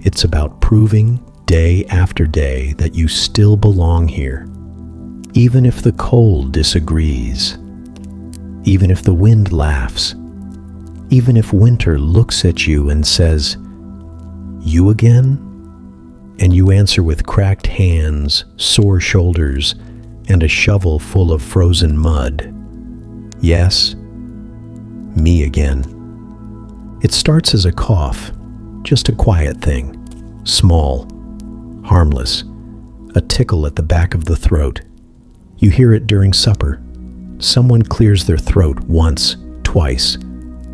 It's about proving day after day that you still belong here, even if the cold disagrees, even if the wind laughs, even if winter looks at you and says, "You again?" And you answer with cracked hands, sore shoulders, and a shovel full of frozen mud. "Yes, me again." It starts as a cough, just a quiet thing, small, harmless, a tickle at the back of the throat. You hear it during supper. Someone clears their throat once, twice.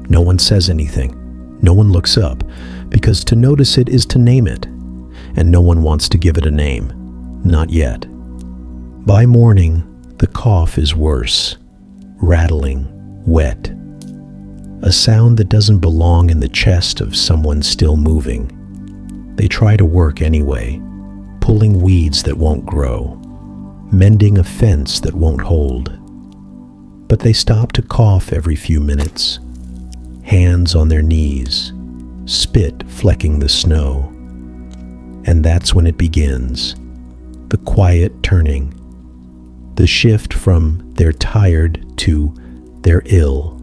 No one says anything. No one looks up, because to notice it is to name it, and no one wants to give it a name. Not yet. By morning, the cough is worse, rattling, wet. A sound that doesn't belong in the chest of someone still moving. They try to work anyway, pulling weeds that won't grow, mending a fence that won't hold. But they stop to cough every few minutes, hands on their knees, spit flecking the snow. And that's when it begins, the quiet turning, the shift from they're tired to they're ill.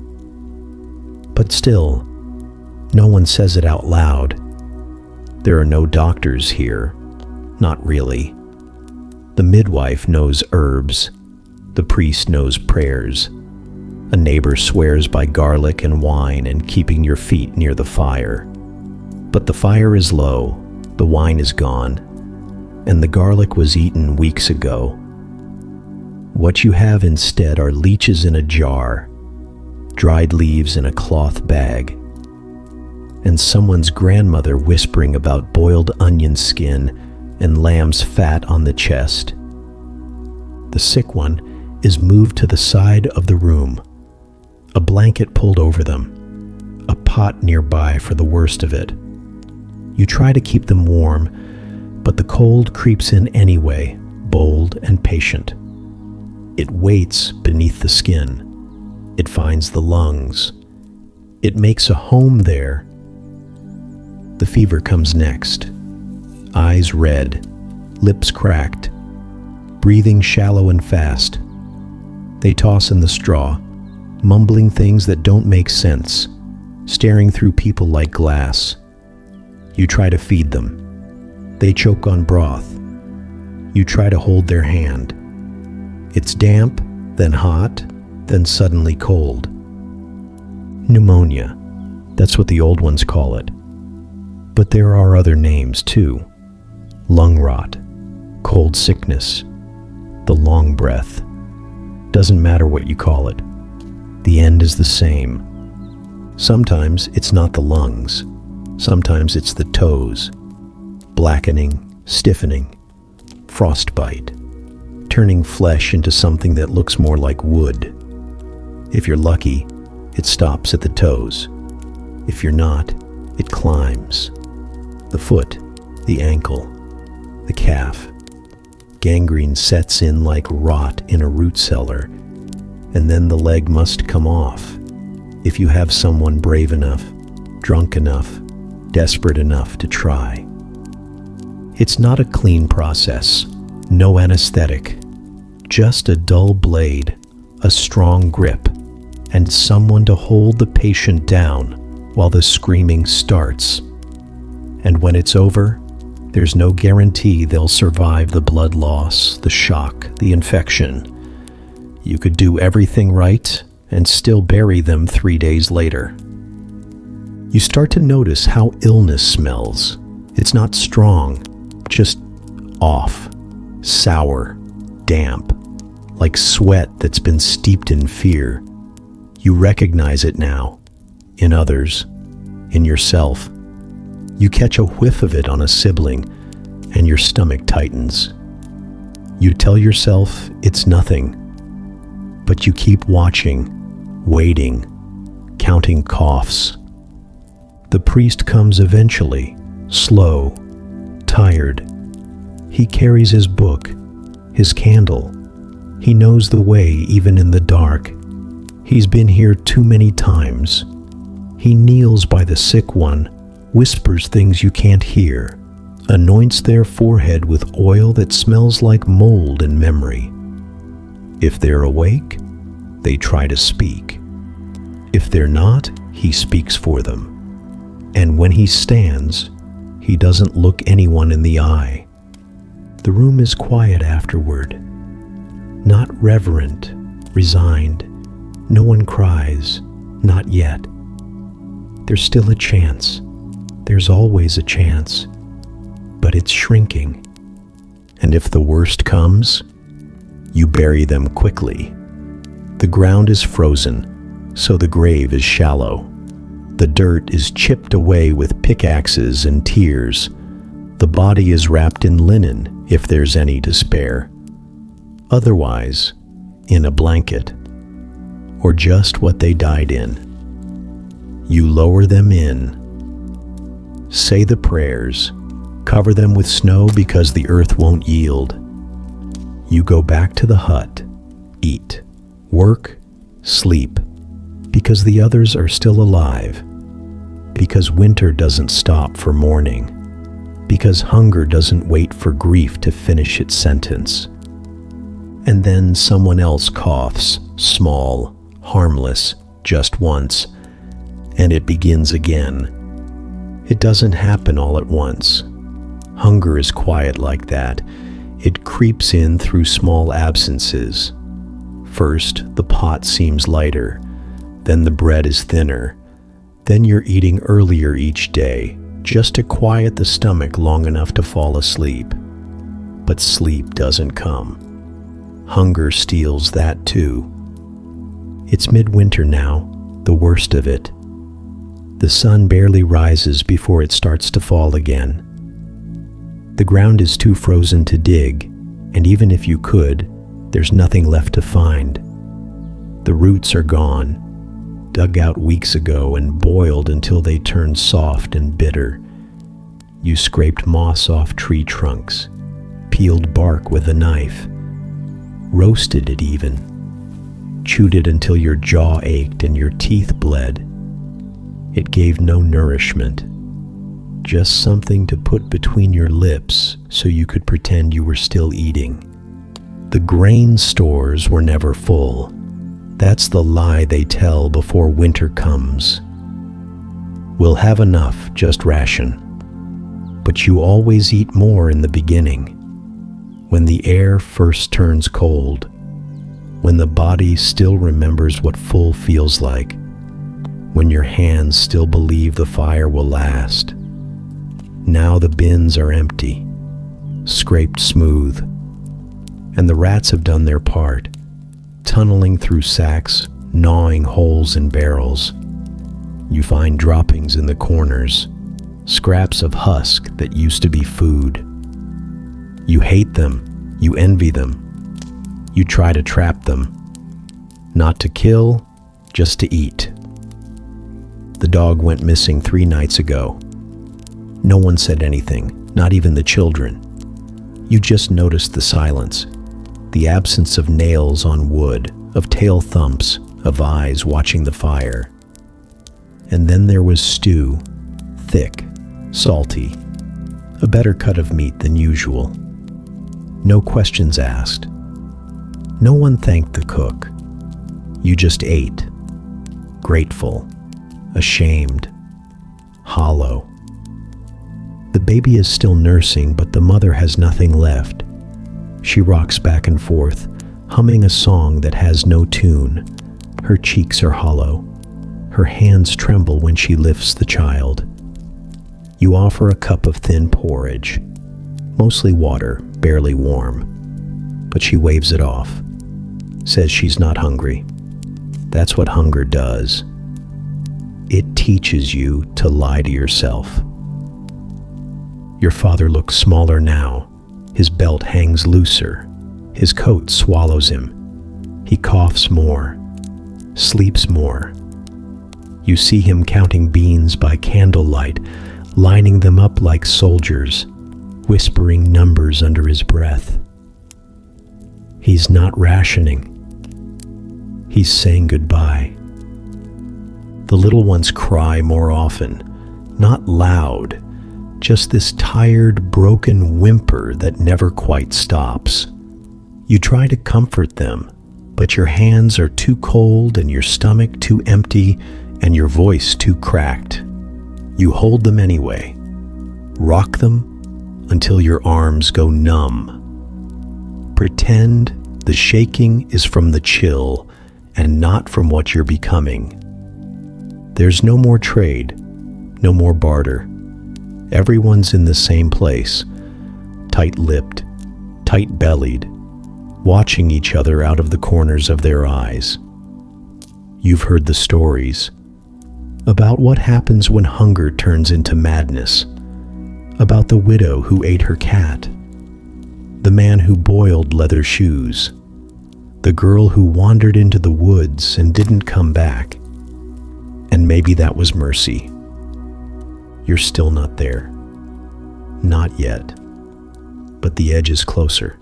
But still, no one says it out loud. There are no doctors here, not really. The midwife knows herbs, the priest knows prayers. A neighbor swears by garlic and wine and keeping your feet near the fire. But the fire is low, the wine is gone, and the garlic was eaten weeks ago. What you have instead are leeches in a jar, dried leaves in a cloth bag, and someone's grandmother whispering about boiled onion skin and lamb's fat on the chest. The sick one is moved to the side of the room, a blanket pulled over them, a pot nearby for the worst of it. You try to keep them warm, but the cold creeps in anyway, bold and patient. It waits beneath the skin. It finds the lungs. It makes a home there. The fever comes next. Eyes red, lips cracked, breathing shallow and fast. They toss in the straw, mumbling things that don't make sense, staring through people like glass. You try to feed them. They choke on broth. You try to hold their hand. It's damp, then hot, then suddenly cold. Pneumonia, that's what the old ones call it. But there are other names too. Lung rot, cold sickness, the long breath. Doesn't matter what you call it. The end is the same. Sometimes it's not the lungs. Sometimes it's the toes. Blackening, stiffening, frostbite, turning flesh into something that looks more like wood. If you're lucky, it stops at the toes. If you're not, it climbs. The foot, the ankle, the calf. Gangrene sets in like rot in a root cellar, and then the leg must come off. If you have someone brave enough, drunk enough, desperate enough to try. It's not a clean process, no anesthetic, just a dull blade, a strong grip, and someone to hold the patient down while the screaming starts. And when it's over, there's no guarantee they'll survive the blood loss, the shock, the infection. You could do everything right and still bury them 3 days later. You start to notice how illness smells. It's not strong, just off, sour, damp, like sweat that's been steeped in fear. You recognize it now, in others, in yourself. You catch a whiff of it on a sibling, and your stomach tightens. You tell yourself it's nothing, but you keep watching, waiting, counting coughs. The priest comes eventually, slow, tired, He carries his book, his candle. He knows the way even in the dark. He's been here too many times. He kneels by the sick one, whispers things you can't hear, anoints their forehead with oil that smells like mold and memory. If they're awake, they try to speak. If they're not, he speaks for them. And when he stands, he doesn't look anyone in the eye. The room is quiet afterward. Not reverent, resigned. No one cries, not yet. There's still a chance. There's always a chance. But it's shrinking. And if the worst comes, you bury them quickly. The ground is frozen, so the grave is shallow. The dirt is chipped away with pickaxes and tears. The body is wrapped in linen, if there's any to spare. Otherwise, in a blanket, or just what they died in. You lower them in. Say the prayers. Cover them with snow because the earth won't yield. You go back to the hut, eat, work, sleep, because the others are still alive, because winter doesn't stop for mourning, because hunger doesn't wait for grief to finish its sentence. And then someone else coughs, small, harmless, just once, and it begins again. It doesn't happen all at once. Hunger is quiet like that. It creeps in through small absences. First, the pot seems lighter, then the bread is thinner, then you're eating earlier each day, just to quiet the stomach long enough to fall asleep. But sleep doesn't come. Hunger steals that too. It's midwinter now, the worst of it. The sun barely rises before it starts to fall again. The ground is too frozen to dig, and even if you could, there's nothing left to find. The roots are gone, dug out weeks ago and boiled until they turned soft and bitter. You scraped moss off tree trunks, peeled bark with a knife, roasted it even, chewed it until your jaw ached and your teeth bled. It gave no nourishment, just something to put between your lips so you could pretend you were still eating. The grain stores were never full. That's the lie they tell before winter comes. We'll have enough, just ration. But you always eat more in the beginning, when the air first turns cold, when the body still remembers what full feels like, when your hands still believe the fire will last. Now the bins are empty, scraped smooth, and the rats have done their part, tunneling through sacks, gnawing holes in barrels. You find droppings in the corners, scraps of husk that used to be food. You hate them, you envy them, you try to trap them, not to kill, just to eat. The dog went missing 3 nights ago. No one said anything, not even the children. You just noticed the silence, the absence of nails on wood, of tail thumps, of eyes watching the fire. And then there was stew, thick, salty, a better cut of meat than usual. No questions asked. No one thanked the cook. You just ate, grateful, ashamed, hollow. The baby is still nursing, but the mother has nothing left. She rocks back and forth, humming a song that has no tune. Her cheeks are hollow. Her hands tremble when she lifts the child. You offer a cup of thin porridge, mostly water, barely warm. But she waves it off, says she's not hungry. That's what hunger does. It teaches you to lie to yourself. Your father looks smaller now. His belt hangs looser. His coat swallows him. He coughs more, sleeps more. You see him counting beans by candlelight, lining them up like soldiers, whispering numbers under his breath. He's not rationing. He's saying goodbye. The little ones cry more often, not loud, just this tired, broken whimper that never quite stops. You try to comfort them, but your hands are too cold and your stomach too empty and your voice too cracked. You hold them anyway. Rock them until your arms go numb. Pretend the shaking is from the chill and not from what you're becoming. There's no more trade, no more barter. Everyone's in the same place, tight-lipped, tight-bellied, watching each other out of the corners of their eyes. You've heard the stories about what happens when hunger turns into madness, about the widow who ate her cat, the man who boiled leather shoes, the girl who wandered into the woods and didn't come back. And maybe that was mercy. You're still not there. Not yet. But the edge is closer.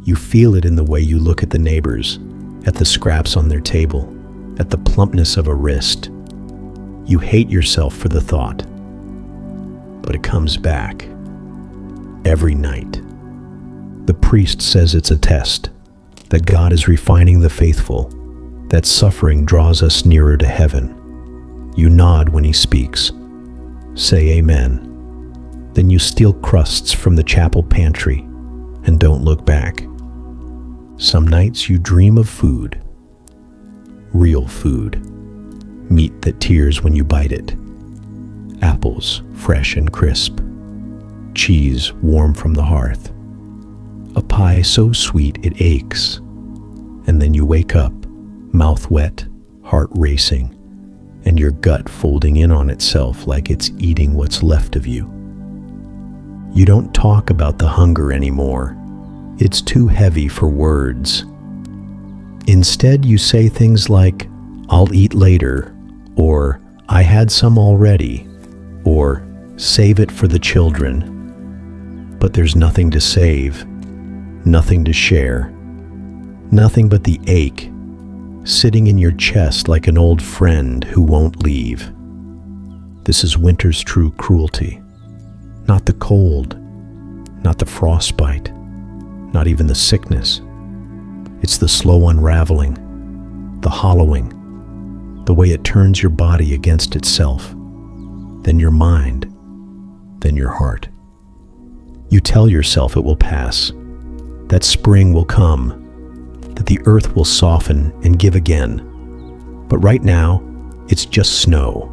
You feel it in the way you look at the neighbors, at the scraps on their table, at the plumpness of a wrist. You hate yourself for the thought. But it comes back. Every night. The priest says it's a test, that God is refining the faithful, that suffering draws us nearer to heaven. You nod when he speaks. Say amen. Then you steal crusts from the chapel pantry and don't look back. Some nights you dream of food. Real food. Meat that tears when you bite it. Apples, fresh and crisp. Cheese warm from the hearth. A pie so sweet it aches. And then you wake up, mouth wet, heart racing, and your gut folding in on itself like it's eating what's left of you. You don't talk about the hunger anymore. It's too heavy for words. Instead, you say things like, "I'll eat later," or "I had some already," or "Save it for the children." But there's nothing to save, nothing to share, nothing but the ache sitting in your chest like an old friend who won't leave. This is winter's true cruelty. Not the cold, not the frostbite, not even the sickness. It's the slow unraveling, the hollowing, the way it turns your body against itself, then your mind, then your heart. You tell yourself it will pass, that spring will come, that the earth will soften and give again. But right now, it's just snow,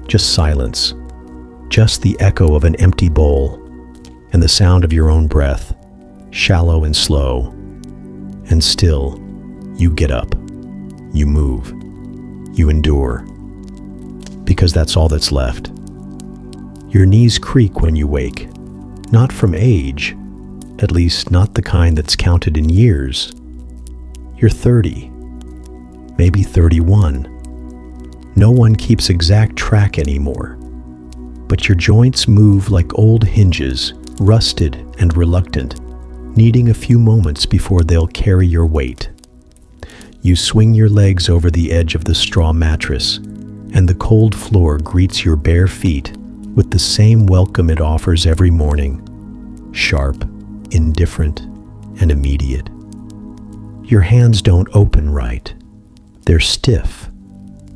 just silence, just the echo of an empty bowl, and the sound of your own breath, shallow and slow. And still, you get up, you move, you endure, because that's all that's left. Your knees creak when you wake, not from age, at least not the kind that's counted in years. You're 30, maybe 31. No one keeps exact track anymore. But your joints move like old hinges, rusted and reluctant, needing a few moments before they'll carry your weight. You swing your legs over the edge of the straw mattress, and the cold floor greets your bare feet with the same welcome it offers every morning, sharp, indifferent, and immediate. Your hands don't open right. They're stiff,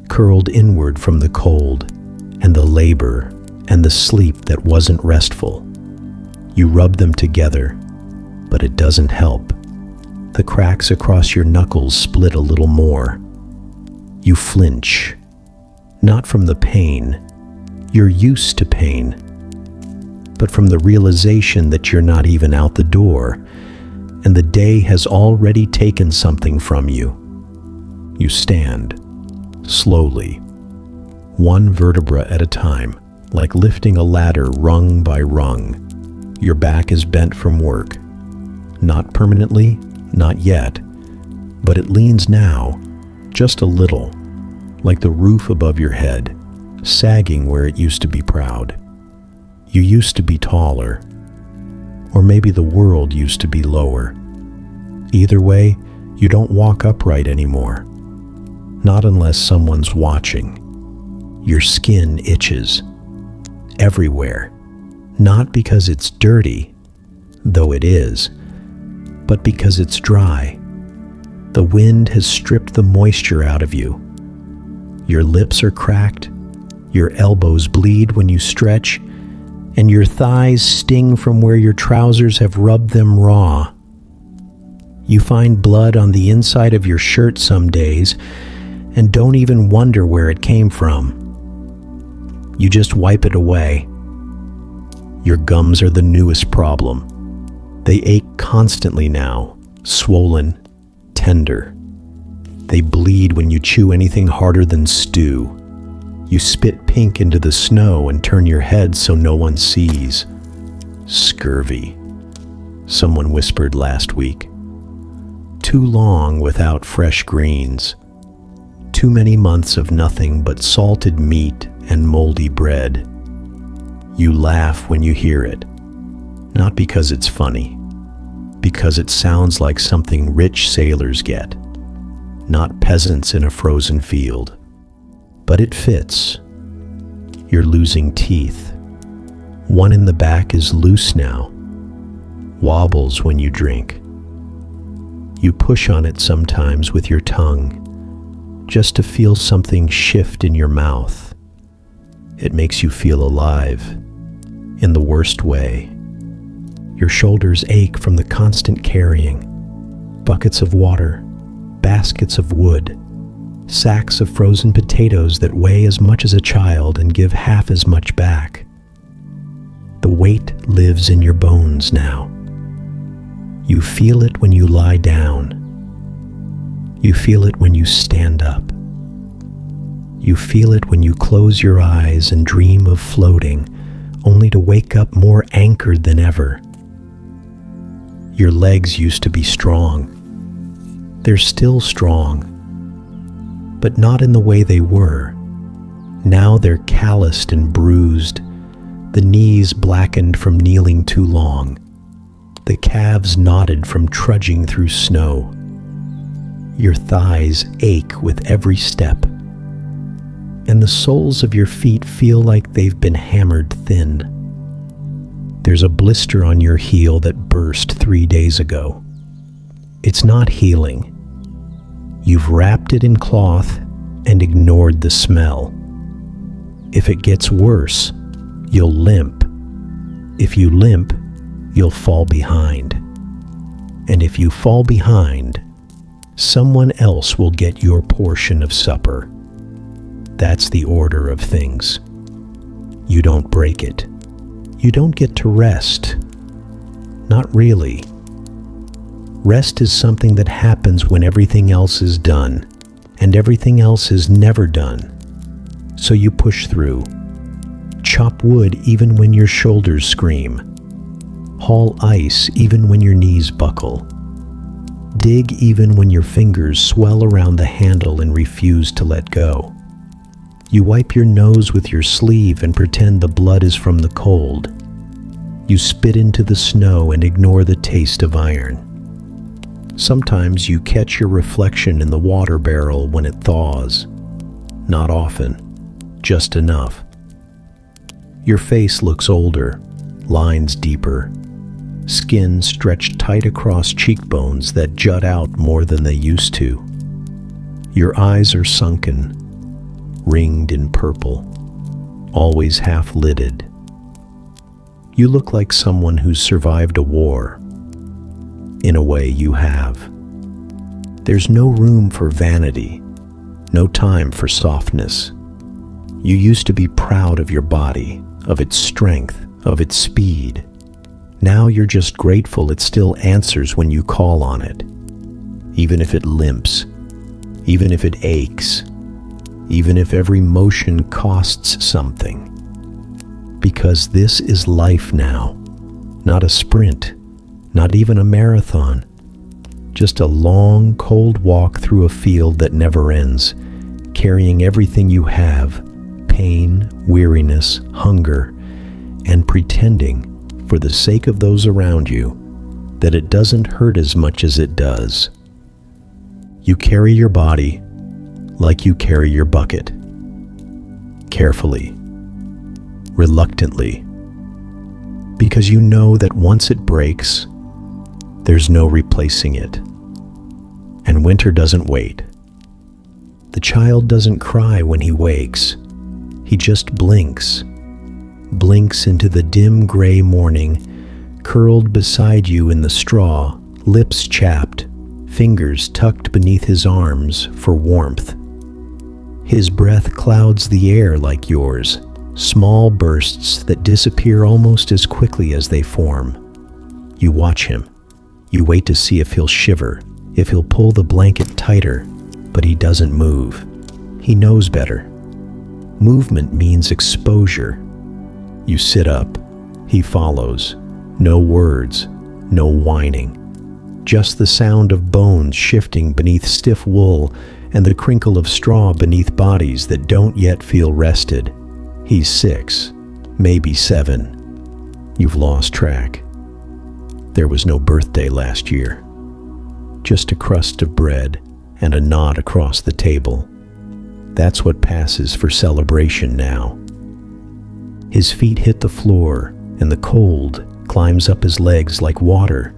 curled inward from the cold and the labor and the sleep that wasn't restful. You rub them together, but it doesn't help. The cracks across your knuckles split a little more. You flinch, not from the pain. You're used to pain, but from the realization that you're not even out the door, and the day has already taken something from you. You stand, slowly, one vertebra at a time, like lifting a ladder rung by rung. Your back is bent from work. Not permanently, not yet, but it leans now, just a little, like the roof above your head, sagging where it used to be proud. You used to be taller, Or maybe the world used to be lower. Either way, you don't walk upright anymore. Not unless someone's watching. Your skin itches. Everywhere. Not because it's dirty, though it is, but because it's dry. The wind has stripped the moisture out of you. Your lips are cracked, your elbows bleed when you stretch, and your thighs sting from where your trousers have rubbed them raw. You find blood on the inside of your shirt some days and don't even wonder where it came from. You just wipe it away. Your gums are the newest problem. They ache constantly now, swollen, tender. They bleed when you chew anything harder than stew. You spit pink into the snow and turn your head so no one sees. Scurvy, someone whispered last week. Too long without fresh greens. Too many months of nothing but salted meat and moldy bread. You laugh when you hear it, not because it's funny, because it sounds like something rich sailors get, not peasants in a frozen field. But it fits. You're losing teeth. One in the back is loose now, wobbles when you drink. You push on it sometimes with your tongue, just to feel something shift in your mouth. It makes you feel alive, in the worst way. Your shoulders ache from the constant carrying. Buckets of water, baskets of wood, sacks of frozen potatoes that weigh as much as a child and give half as much back. The weight lives in your bones now. You feel it when you lie down. You feel it when you stand up. You feel it when you close your eyes and dream of floating, only to wake up more anchored than ever. Your legs used to be strong. They're still strong, but not in the way they were. Now they're calloused and bruised, the knees blackened from kneeling too long, the calves knotted from trudging through snow. Your thighs ache with every step, and the soles of your feet feel like they've been hammered thin. There's a blister on your heel that burst 3 days ago. It's not healing. You've wrapped it in cloth and ignored the smell. If it gets worse, you'll limp. If you limp, you'll fall behind. And if you fall behind, someone else will get your portion of supper. That's the order of things. You don't break it. You don't get to rest. Not really. Rest is something that happens when everything else is done, and everything else is never done. So you push through. Chop wood even when your shoulders scream. Haul ice even when your knees buckle. Dig even when your fingers swell around the handle and refuse to let go. You wipe your nose with your sleeve and pretend the blood is from the cold. You spit into the snow and ignore the taste of iron. Sometimes you catch your reflection in the water barrel when it thaws. Not often, just enough. Your face looks older, lines deeper, skin stretched tight across cheekbones that jut out more than they used to. Your eyes are sunken, ringed in purple, always half-lidded. You look like someone who's survived a war. In a way, you have. There's no room for vanity, no time for softness. You used to be proud of your body, of its strength, of its speed. Now you're just grateful it still answers when you call on it, even if it limps, even if it aches, even if every motion costs something. Because this is life now, not a sprint, not even a marathon, just a long, cold walk through a field that never ends, carrying everything you have, pain, weariness, hunger, and pretending for the sake of those around you, that it doesn't hurt as much as it does. You carry your body like you carry your bucket. Carefully, reluctantly, because you know that once it breaks, there's no replacing it. And winter doesn't wait. The child doesn't cry when he wakes. He just blinks into the dim gray morning, curled beside you in the straw, lips chapped, fingers tucked beneath his arms for warmth. His breath clouds the air like yours, small bursts that disappear almost as quickly as they form. You watch him. You wait to see if he'll shiver, if he'll pull the blanket tighter, but he doesn't move. He knows better. Movement means exposure. You sit up. He follows. No words, no whining. Just the sound of bones shifting beneath stiff wool and the crinkle of straw beneath bodies that don't yet feel rested. He's 6, maybe 7. You've lost track. There was no birthday last year. Just a crust of bread and a nod across the table. That's what passes for celebration now. His feet hit the floor, and the cold climbs up his legs like water.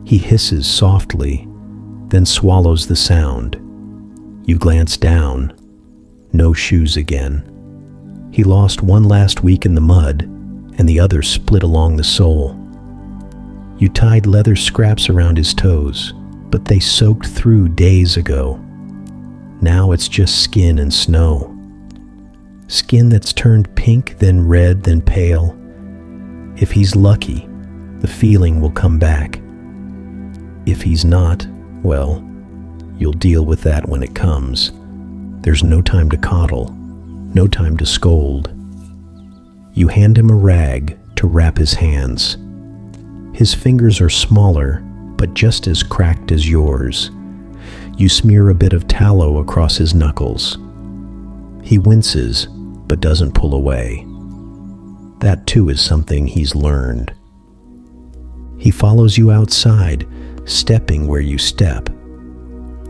He hisses softly, then swallows the sound. You glance down. No shoes again. He lost one last week in the mud, and the other split along the sole. You tied leather scraps around his toes, but they soaked through days ago. Now it's just skin and snow. Skin that's turned pink, then red, then pale. If he's lucky, the feeling will come back. If he's not, well, you'll deal with that when it comes. There's no time to coddle, no time to scold. You hand him a rag to wrap his hands. His fingers are smaller, but just as cracked as yours. You smear a bit of tallow across his knuckles. He winces, but doesn't pull away. That too is something he's learned. He follows you outside, stepping where you step.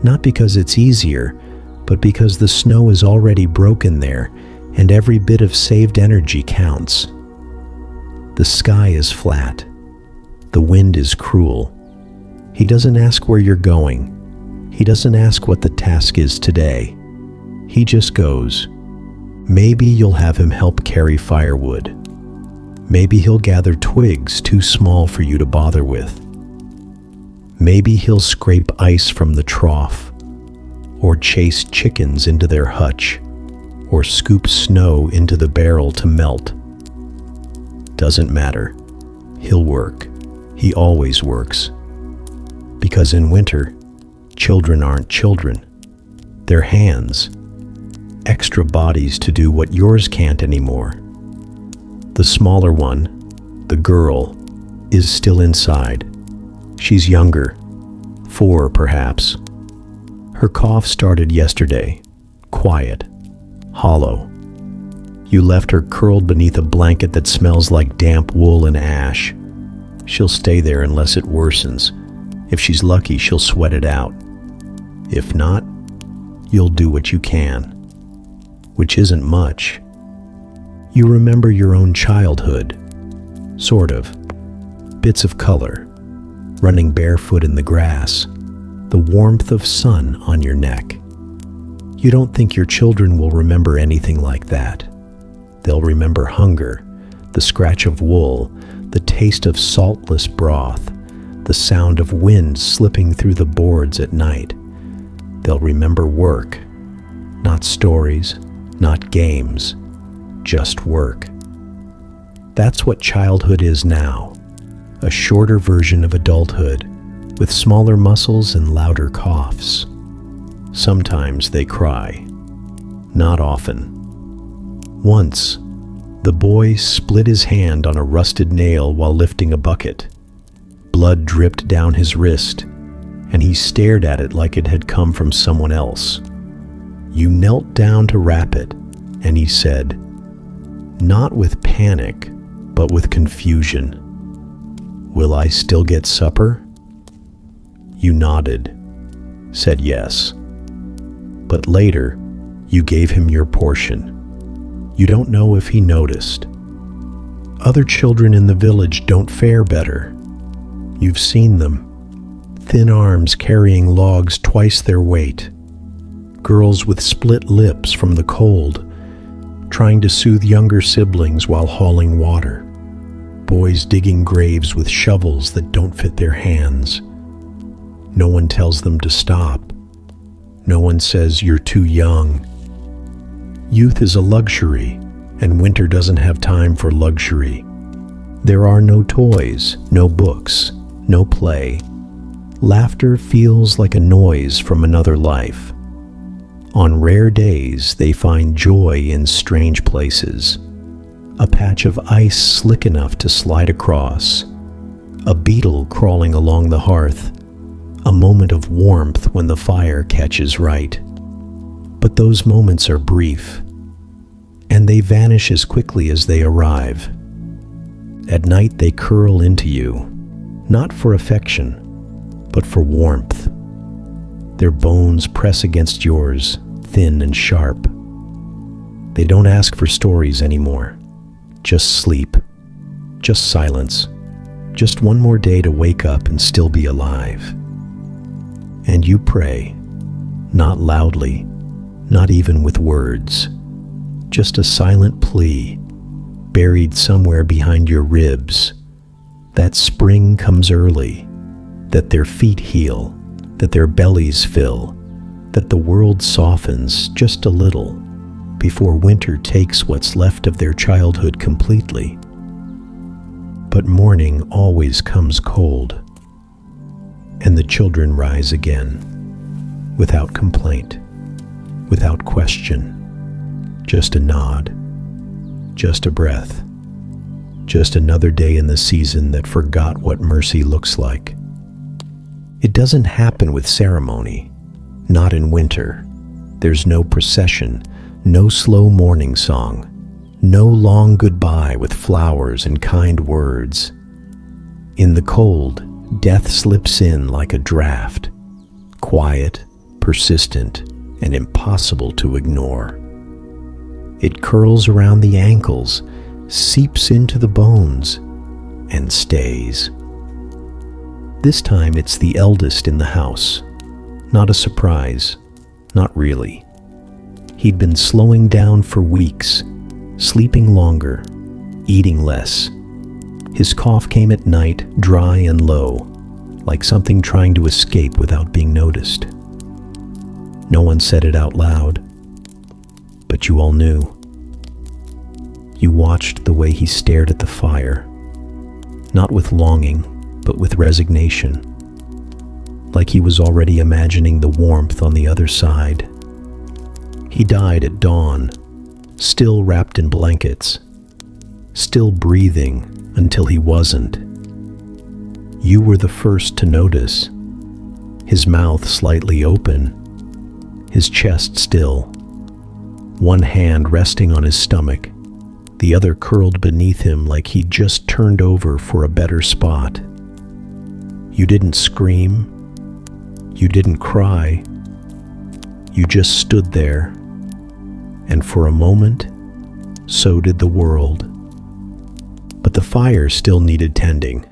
Not because it's easier, but because the snow is already broken there, and every bit of saved energy counts. The sky is flat. The wind is cruel. He doesn't ask where you're going. He doesn't ask what the task is today. He just goes. Maybe you'll have him help carry firewood. Maybe he'll gather twigs too small for you to bother with. Maybe he'll scrape ice from the trough, or chase chickens into their hutch, or scoop snow into the barrel to melt. Doesn't matter. He'll work. He always works. Because in winter, children aren't children. They're hands. Extra bodies to do what yours can't anymore. The smaller one, the girl, is still inside. She's younger, 4 perhaps. Her cough started yesterday, quiet, hollow. You left her curled beneath a blanket that smells like damp wool and ash. She'll stay there unless it worsens. If she's lucky, she'll sweat it out. If not, you'll do what you can, which isn't much. You remember your own childhood, sort of. Bits of color, running barefoot in the grass, the warmth of sun on your neck. You don't think your children will remember anything like that. They'll remember hunger, the scratch of wool, the taste of saltless broth, the sound of wind slipping through the boards at night. They'll remember work, not stories, not games, just work. That's what childhood is now, a shorter version of adulthood, with smaller muscles and louder coughs. Sometimes they cry, not often. Once, the boy split his hand on a rusted nail while lifting a bucket. Blood dripped down his wrist, and he stared at it like it had come from someone else. You knelt down to wrap it, and he said, not with panic, but with confusion, will I still get supper?" You nodded, said yes. But later, you gave him your portion. You don't know if he noticed. Other children in the village don't fare better. You've seen them. Thin arms carrying logs twice their weight. Girls with split lips from the cold, trying to soothe younger siblings while hauling water. Boys digging graves with shovels that don't fit their hands. No one tells them to stop. No one says you're too young. Youth is a luxury, and winter doesn't have time for luxury. There are no toys, no books, no play. Laughter feels like a noise from another life. On rare days, they find joy in strange places. A patch of ice slick enough to slide across. A beetle crawling along the hearth. A moment of warmth when the fire catches right. But those moments are brief, and they vanish as quickly as they arrive. At night they curl into you, not for affection, but for warmth. Their bones press against yours, thin and sharp. They don't ask for stories anymore. Just sleep. Just silence. Just one more day to wake up and still be alive. And you pray, not loudly, not even with words. Just a silent plea, buried somewhere behind your ribs, that spring comes early, that their feet heal, that their bellies fill, that the world softens just a little before winter takes what's left of their childhood completely. But morning always comes cold, and the children rise again, without complaint, without question, just a nod, just a breath, just another day in the season that forgot what mercy looks like. It doesn't happen with ceremony, not in winter. There's no procession, no slow morning song, no long goodbye with flowers and kind words. In the cold, death slips in like a draft, quiet, persistent, and impossible to ignore. It curls around the ankles, seeps into the bones, and stays. This time it's the eldest in the house. Not a surprise, not really. He'd been slowing down for weeks, sleeping longer, eating less. His cough came at night, dry and low, like something trying to escape without being noticed. No one said it out loud, but you all knew. You watched the way he stared at the fire, not with longing, but with resignation, like he was already imagining the warmth on the other side. He died at dawn, still wrapped in blankets, still breathing until he wasn't. You were the first to notice, his mouth slightly open, his chest still, one hand resting on his stomach, the other curled beneath him like he'd just turned over for a better spot. You didn't scream, you didn't cry, you just stood there, and for a moment, so did the world. But the fire still needed tending.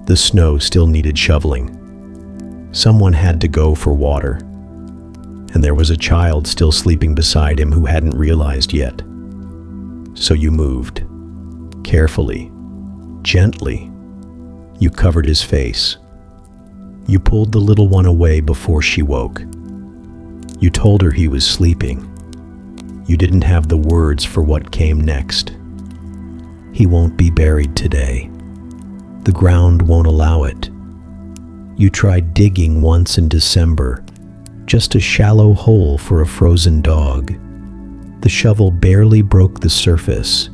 The snow still needed shoveling. Someone had to go for water, and there was a child still sleeping beside him who hadn't realized yet. So you moved, carefully, gently. You covered his face. You pulled the little one away before she woke. You told her he was sleeping. You didn't have the words for what came next. He won't be buried today. The ground won't allow it. You tried digging once in December, just a shallow hole for a frozen dog. The shovel barely broke the surface.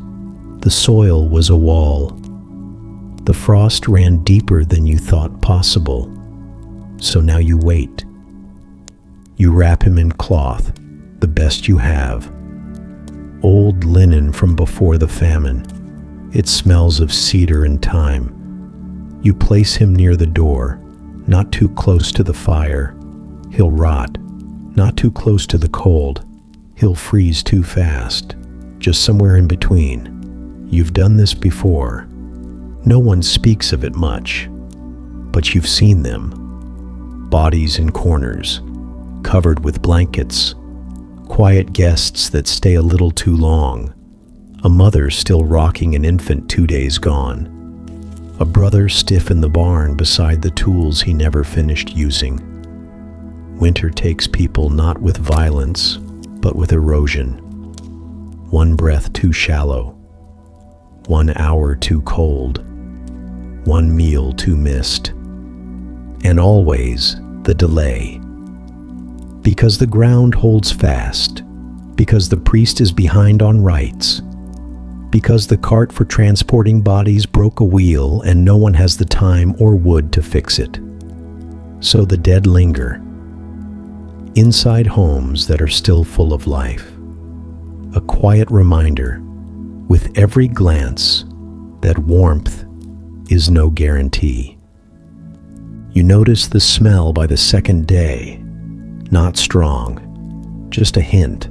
The soil was a wall. The frost ran deeper than you thought possible. So now you wait. You wrap him in cloth, the best you have. Old linen from before the famine. It smells of cedar and thyme. You place him near the door, not too close to the fire. He'll rot. Not too close to the cold. He'll freeze too fast. Just somewhere in between. You've done this before. No one speaks of it much, but you've seen them. Bodies in corners, covered with blankets. Quiet guests that stay a little too long. A mother still rocking an infant 2 days gone. A brother stiff in the barn beside the tools he never finished using. Winter takes people not with violence, but with erosion. One breath too shallow. 1 hour too cold. 1 meal too missed. And always the delay. Because the ground holds fast. Because the priest is behind on rites. Because the cart for transporting bodies broke a wheel and no one has the time or wood to fix it. So the dead linger. Inside homes that are still full of life. A quiet reminder, with every glance, that warmth is no guarantee. You notice the smell by the second day. Not strong, just a hint.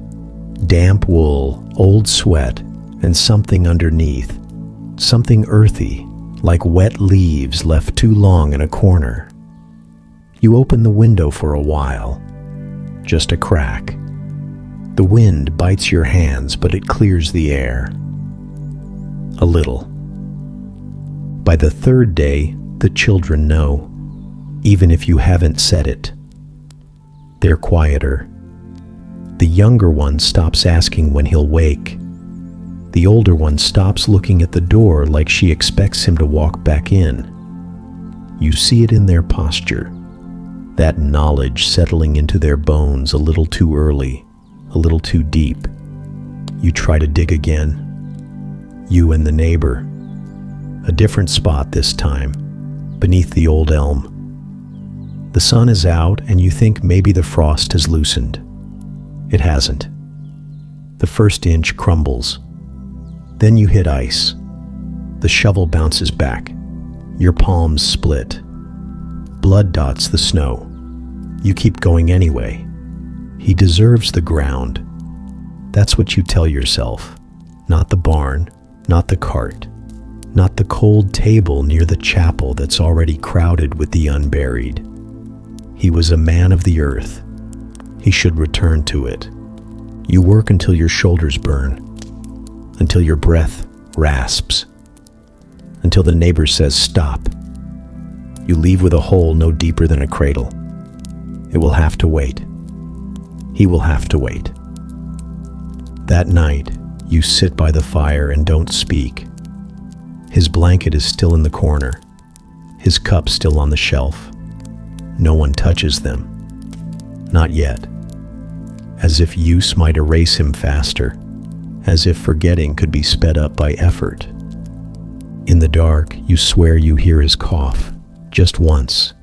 Damp wool, old sweat, and something underneath. Something earthy, like wet leaves left too long in a corner. You open the window for a while. Just a crack. The wind bites your hands, but it clears the air. A little. By the third day, the children know, even if you haven't said it. They're quieter. The younger one stops asking when he'll wake. The older one stops looking at the door like she expects him to walk back in. You see it in their posture. That knowledge settling into their bones a little too early, a little too deep. You try to dig again. You and the neighbor. A different spot this time, beneath the old elm. The sun is out and you think maybe the frost has loosened. It hasn't. The first inch crumbles. Then you hit ice. The shovel bounces back. Your palms split. Blood dots the snow. You keep going anyway. He deserves the ground. That's what you tell yourself. Not the barn, not the cart, not the cold table near the chapel that's already crowded with the unburied. He was a man of the earth. He should return to it. You work until your shoulders burn, until your breath rasps, until the neighbor says stop. You leave with a hole no deeper than a cradle. It will have to wait. He will have to wait. That night, you sit by the fire and don't speak. His blanket is still in the corner, his cup still on the shelf. No one touches them. Not yet. As if use might erase him faster, as if forgetting could be sped up by effort. In the dark, you swear you hear his cough. Just once,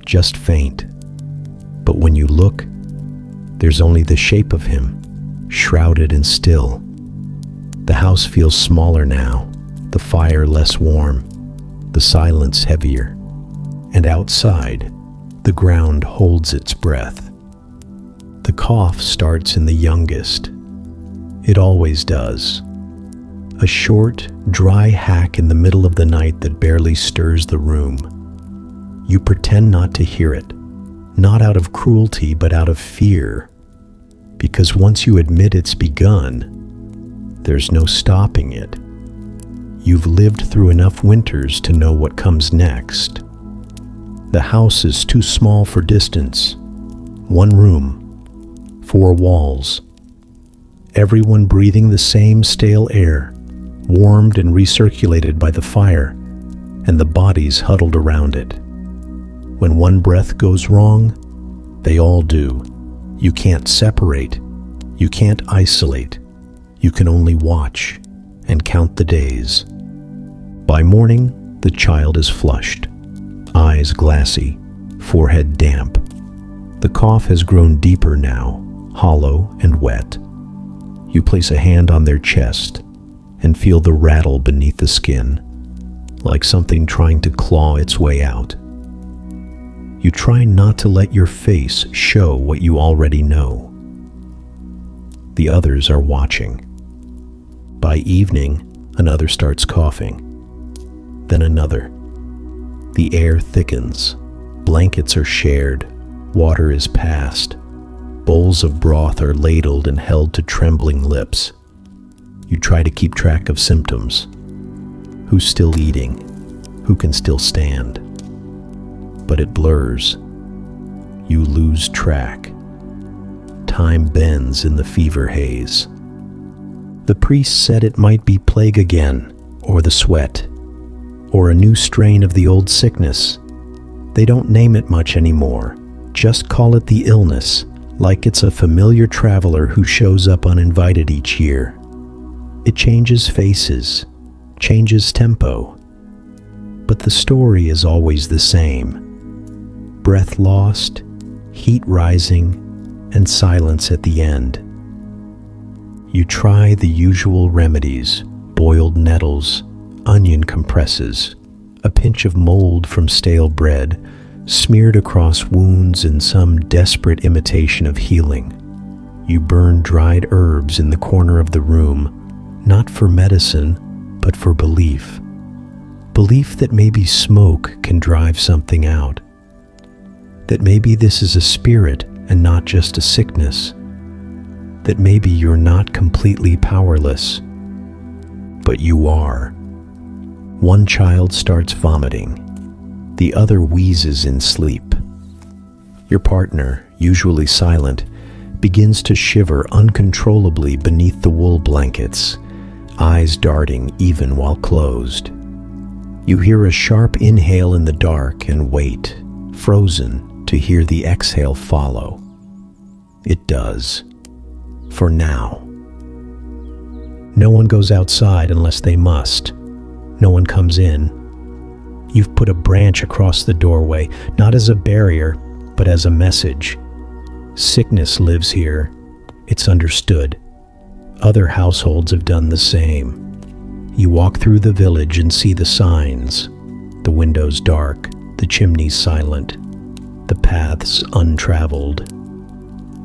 just faint. But when you look, there's only the shape of him, shrouded and still. The house feels smaller now, the fire less warm, the silence heavier. And outside, the ground holds its breath. The cough starts in the youngest. It always does. A short, dry hack in the middle of the night that barely stirs the room. You pretend not to hear it, not out of cruelty, but out of fear. Because once you admit it's begun, there's no stopping it. You've lived through enough winters to know what comes next. The house is too small for distance. 1 room, 4 walls. Everyone breathing the same stale air, warmed and recirculated by the fire, and the bodies huddled around it. When one breath goes wrong, they all do. You can't separate. You can't isolate. You can only watch and count the days. By morning, the child is flushed, eyes glassy, forehead damp. The cough has grown deeper now, hollow and wet. You place a hand on their chest and feel the rattle beneath the skin. like something trying to claw its way out. You try not to let your face show what you already know. The others are watching. By evening, another starts coughing. Then another. The air thickens. Blankets are shared. Water is passed. Bowls of broth are ladled and held to trembling lips. You try to keep track of symptoms. Who's still eating? Who can still stand? But it blurs. You lose track. Time bends in the fever haze. The priest said it might be plague again, or the sweat, or a new strain of the old sickness. They don't name it much anymore. Just call it the illness, like it's a familiar traveler who shows up uninvited each year. It changes faces, changes tempo, but the story is always the same. Breath lost, heat rising, and silence at the end. You try the usual remedies: boiled nettles, onion compresses, a pinch of mold from stale bread, smeared across wounds in some desperate imitation of healing. You burn dried herbs in the corner of the room, not for medicine, but for belief. Belief that maybe smoke can drive something out. That maybe this is a spirit and not just a sickness. That maybe you're not completely powerless, but you are. One child starts vomiting. The other wheezes in sleep. Your partner, usually silent, begins to shiver uncontrollably beneath the wool blankets, eyes darting even while closed. You hear a sharp inhale in the dark and wait, frozen, to hear the exhale follow. It does. For now. No one goes outside unless they must. No one comes in. You've put a branch across the doorway, not as a barrier, but as a message. Sickness lives here. It's understood. Other households have done the same. You walk through the village and see the signs. The windows dark, the chimneys silent, the paths untraveled.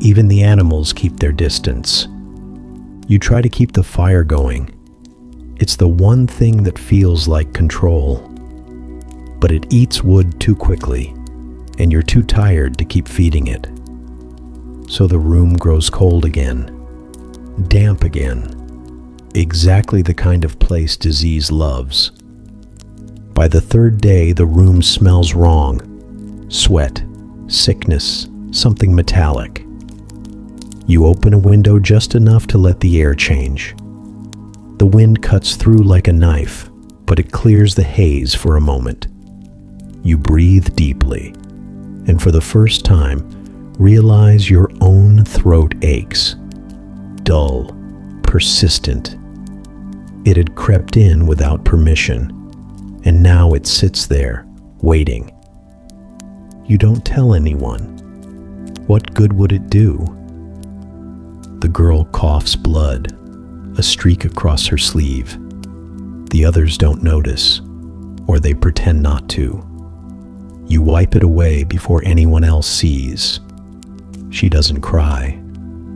Even the animals keep their distance. You try to keep the fire going. It's the one thing that feels like control. But it eats wood too quickly, and you're too tired to keep feeding it. So the room grows cold again, damp again, exactly the kind of place disease loves. By the third day, the room smells wrong. Sweat, sickness, something metallic. You open a window just enough to let the air change. The wind cuts through like a knife, but it clears the haze for a moment. You breathe deeply, and for the first time, realize your own throat aches. Dull, persistent. It had crept in without permission, and now it sits there, waiting. You don't tell anyone. What good would it do? The girl coughs blood, a streak across her sleeve. The others don't notice, or they pretend not to. You wipe it away before anyone else sees. She doesn't cry,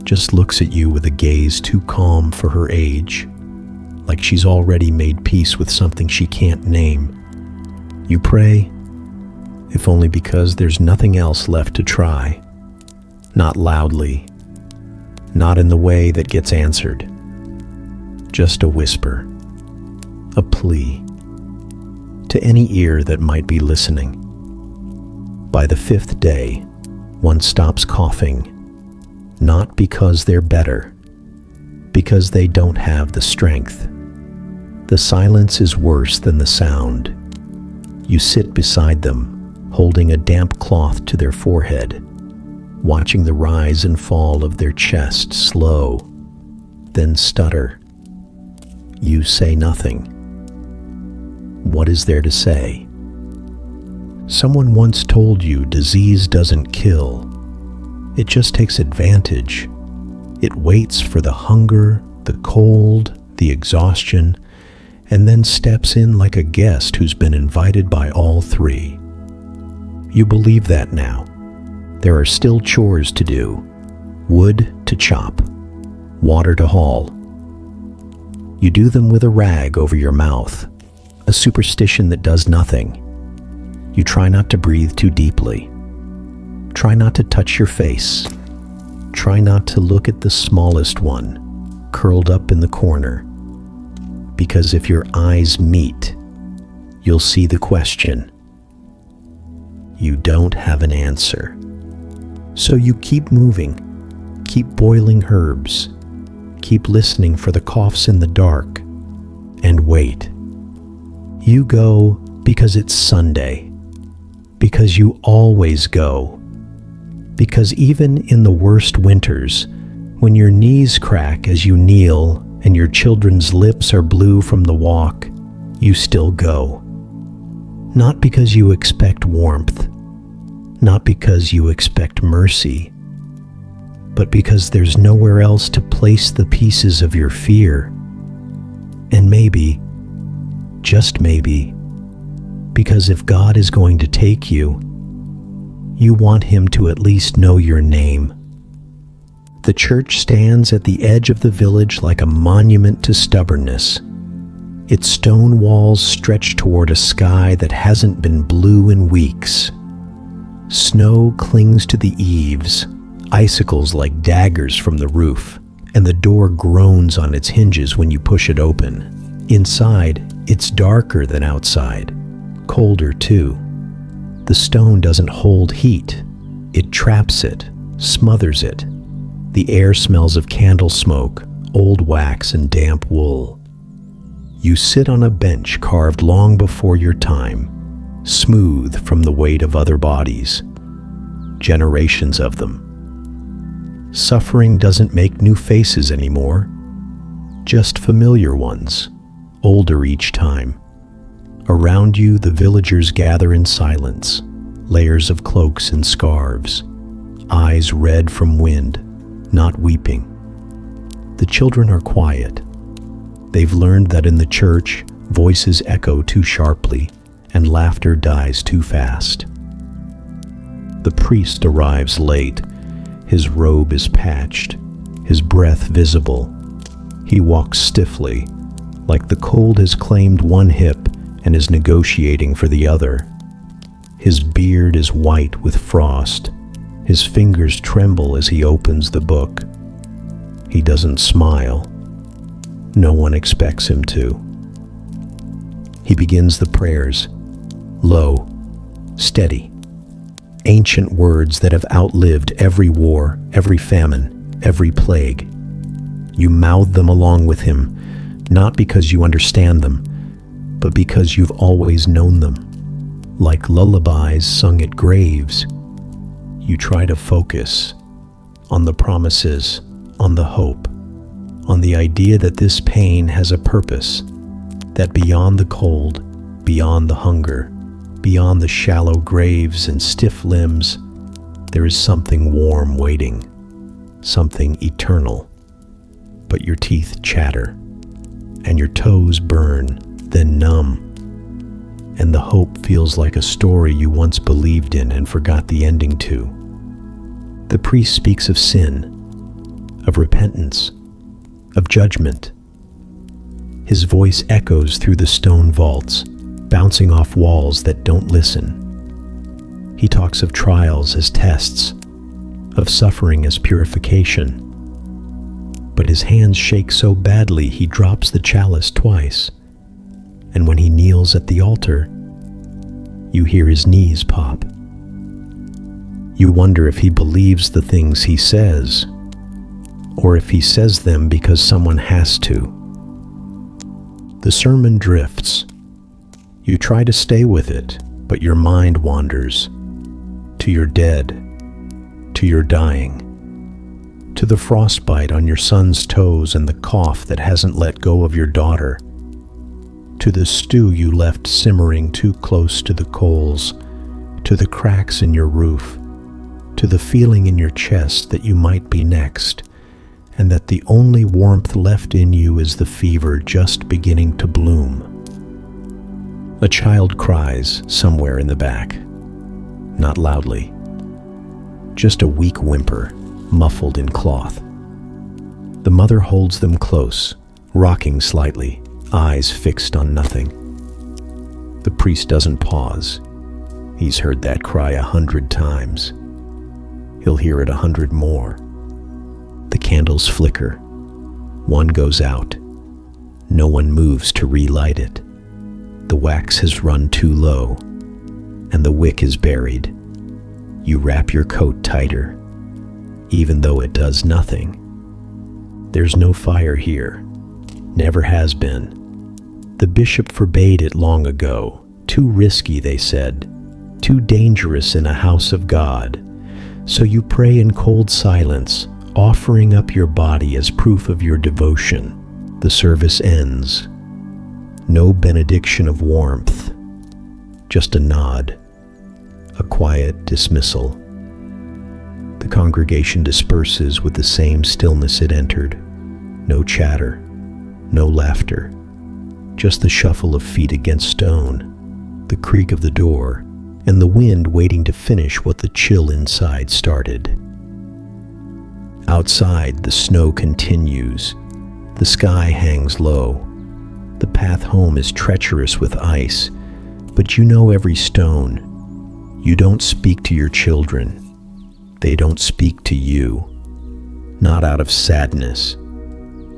just looks at you with a gaze too calm for her age, like she's already made peace with something she can't name. You pray, if only because there's nothing else left to try. Not loudly, not in the way that gets answered. Just a whisper, a plea, to any ear that might be listening. By the 5th day, one stops coughing, not because they're better, because they don't have the strength. The silence is worse than the sound. You sit beside them, holding a damp cloth to their forehead, watching the rise and fall of their chest slow, then stutter. You say nothing. What is there to say? Someone once told you disease doesn't kill. It just takes advantage. It waits for the hunger, the cold, the exhaustion, and then steps in like a guest who's been invited by all three. You believe that now. There are still chores to do, wood to chop, water to haul. You do them with a rag over your mouth, a superstition that does nothing. You try not to breathe too deeply. Try not to touch your face. Try not to look at the smallest one, curled up in the corner. Because if your eyes meet, you'll see the question. You don't have an answer. So you keep moving, keep boiling herbs, keep listening for the coughs in the dark, and wait. You go because it's Sunday, because you always go, because even in the worst winters, when your knees crack as you kneel and your children's lips are blue from the walk, you still go. Not because you expect warmth, not because you expect mercy, but because there's nowhere else to place the pieces of your fear. And maybe, just maybe, because if God is going to take you, you want Him to at least know your name. The church stands at the edge of the village like a monument to stubbornness. Its stone walls stretch toward a sky that hasn't been blue in weeks. Snow clings to the eaves, icicles like daggers from the roof, and the door groans on its hinges when you push it open. Inside, it's darker than outside, colder too. The stone doesn't hold heat. It traps it, smothers it. The air smells of candle smoke, old wax, and damp wool. You sit on a bench carved long before your time, smooth from the weight of other bodies, generations of them. Suffering doesn't make new faces anymore, just familiar ones, older each time. Around you, the villagers gather in silence, layers of cloaks and scarves, eyes red from wind, not weeping. The children are quiet. They've learned that in the church, voices echo too sharply, and laughter dies too fast. The priest arrives late. His robe is patched, his breath visible. He walks stiffly, like the cold has claimed one hip and is negotiating for the other. His beard is white with frost. His fingers tremble as he opens the book. He doesn't smile. No one expects him to. He begins the prayers, low, steady, ancient words that have outlived every war, every famine, every plague. You mouth them along with him, not because you understand them, but because you've always known them. Like lullabies sung at graves, you try to focus on the promises, on the hope, on the idea that this pain has a purpose, that beyond the cold, beyond the hunger, beyond the shallow graves and stiff limbs, there is something warm waiting, something eternal. But your teeth chatter, and your toes burn, then numb, and the hope feels like a story you once believed in and forgot the ending to. The priest speaks of sin, of repentance, of judgment. His voice echoes through the stone vaults, bouncing off walls that don't listen. He talks of trials as tests, of suffering as purification. But his hands shake so badly he drops the chalice twice, and when he kneels at the altar, you hear his knees pop. You wonder if he believes the things he says, or if he says them because someone has to. The sermon drifts. You try to stay with it, but your mind wanders to your dead, to your dying, to the frostbite on your son's toes and the cough that hasn't let go of your daughter, to the stew you left simmering too close to the coals, to the cracks in your roof, to the feeling in your chest that you might be next, and that the only warmth left in you is the fever just beginning to bloom. A child cries somewhere in the back, not loudly, just a weak whimper, muffled in cloth. The mother holds them close, rocking slightly, eyes fixed on nothing. The priest doesn't pause. He's heard that cry 100 times. He'll hear it 100 more. The candles flicker. One goes out. No one moves to relight it. The wax has run too low, and the wick is buried. You wrap your coat tighter, even though it does nothing. There's no fire here. Never has been. The bishop forbade it long ago. Too risky, they said. Too dangerous in a house of God. So you pray in cold silence, offering up your body as proof of your devotion. The service ends. No benediction of warmth. Just a nod. A quiet dismissal. The congregation disperses with the same stillness it entered. No chatter. No laughter. Just the shuffle of feet against stone, the creak of the door, and the wind waiting to finish what the chill inside started. Outside, the snow continues. The sky hangs low. The path home is treacherous with ice, but you know every stone. You don't speak to your children. They don't speak to you. Not out of sadness.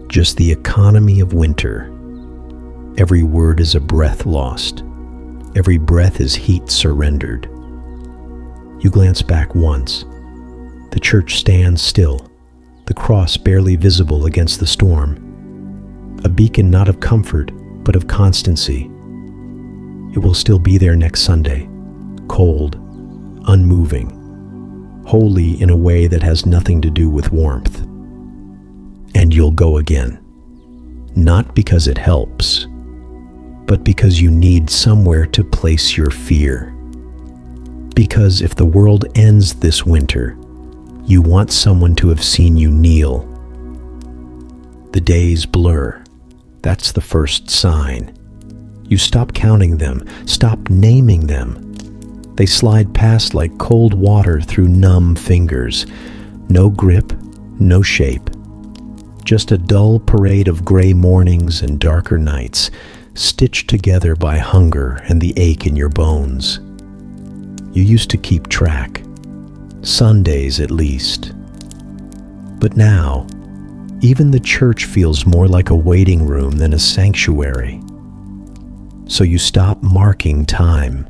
Just the economy of winter. Every word is a breath lost. Every breath is heat surrendered. You glance back once. The church stands still, the cross barely visible against the storm. A beacon not of comfort, but of constancy. It will still be there next Sunday, cold, unmoving, holy in a way that has nothing to do with warmth. And you'll go again. Not because it helps, but because you need somewhere to place your fear. Because if the world ends this winter, you want someone to have seen you kneel. The days blur. That's the first sign. You stop counting them, stop naming them. They slide past like cold water through numb fingers. No grip, no shape. Just a dull parade of gray mornings and darker nights, stitched together by hunger and the ache in your bones. You used to keep track, Sundays at least. But now, even the church feels more like a waiting room than a sanctuary. So you stop marking time.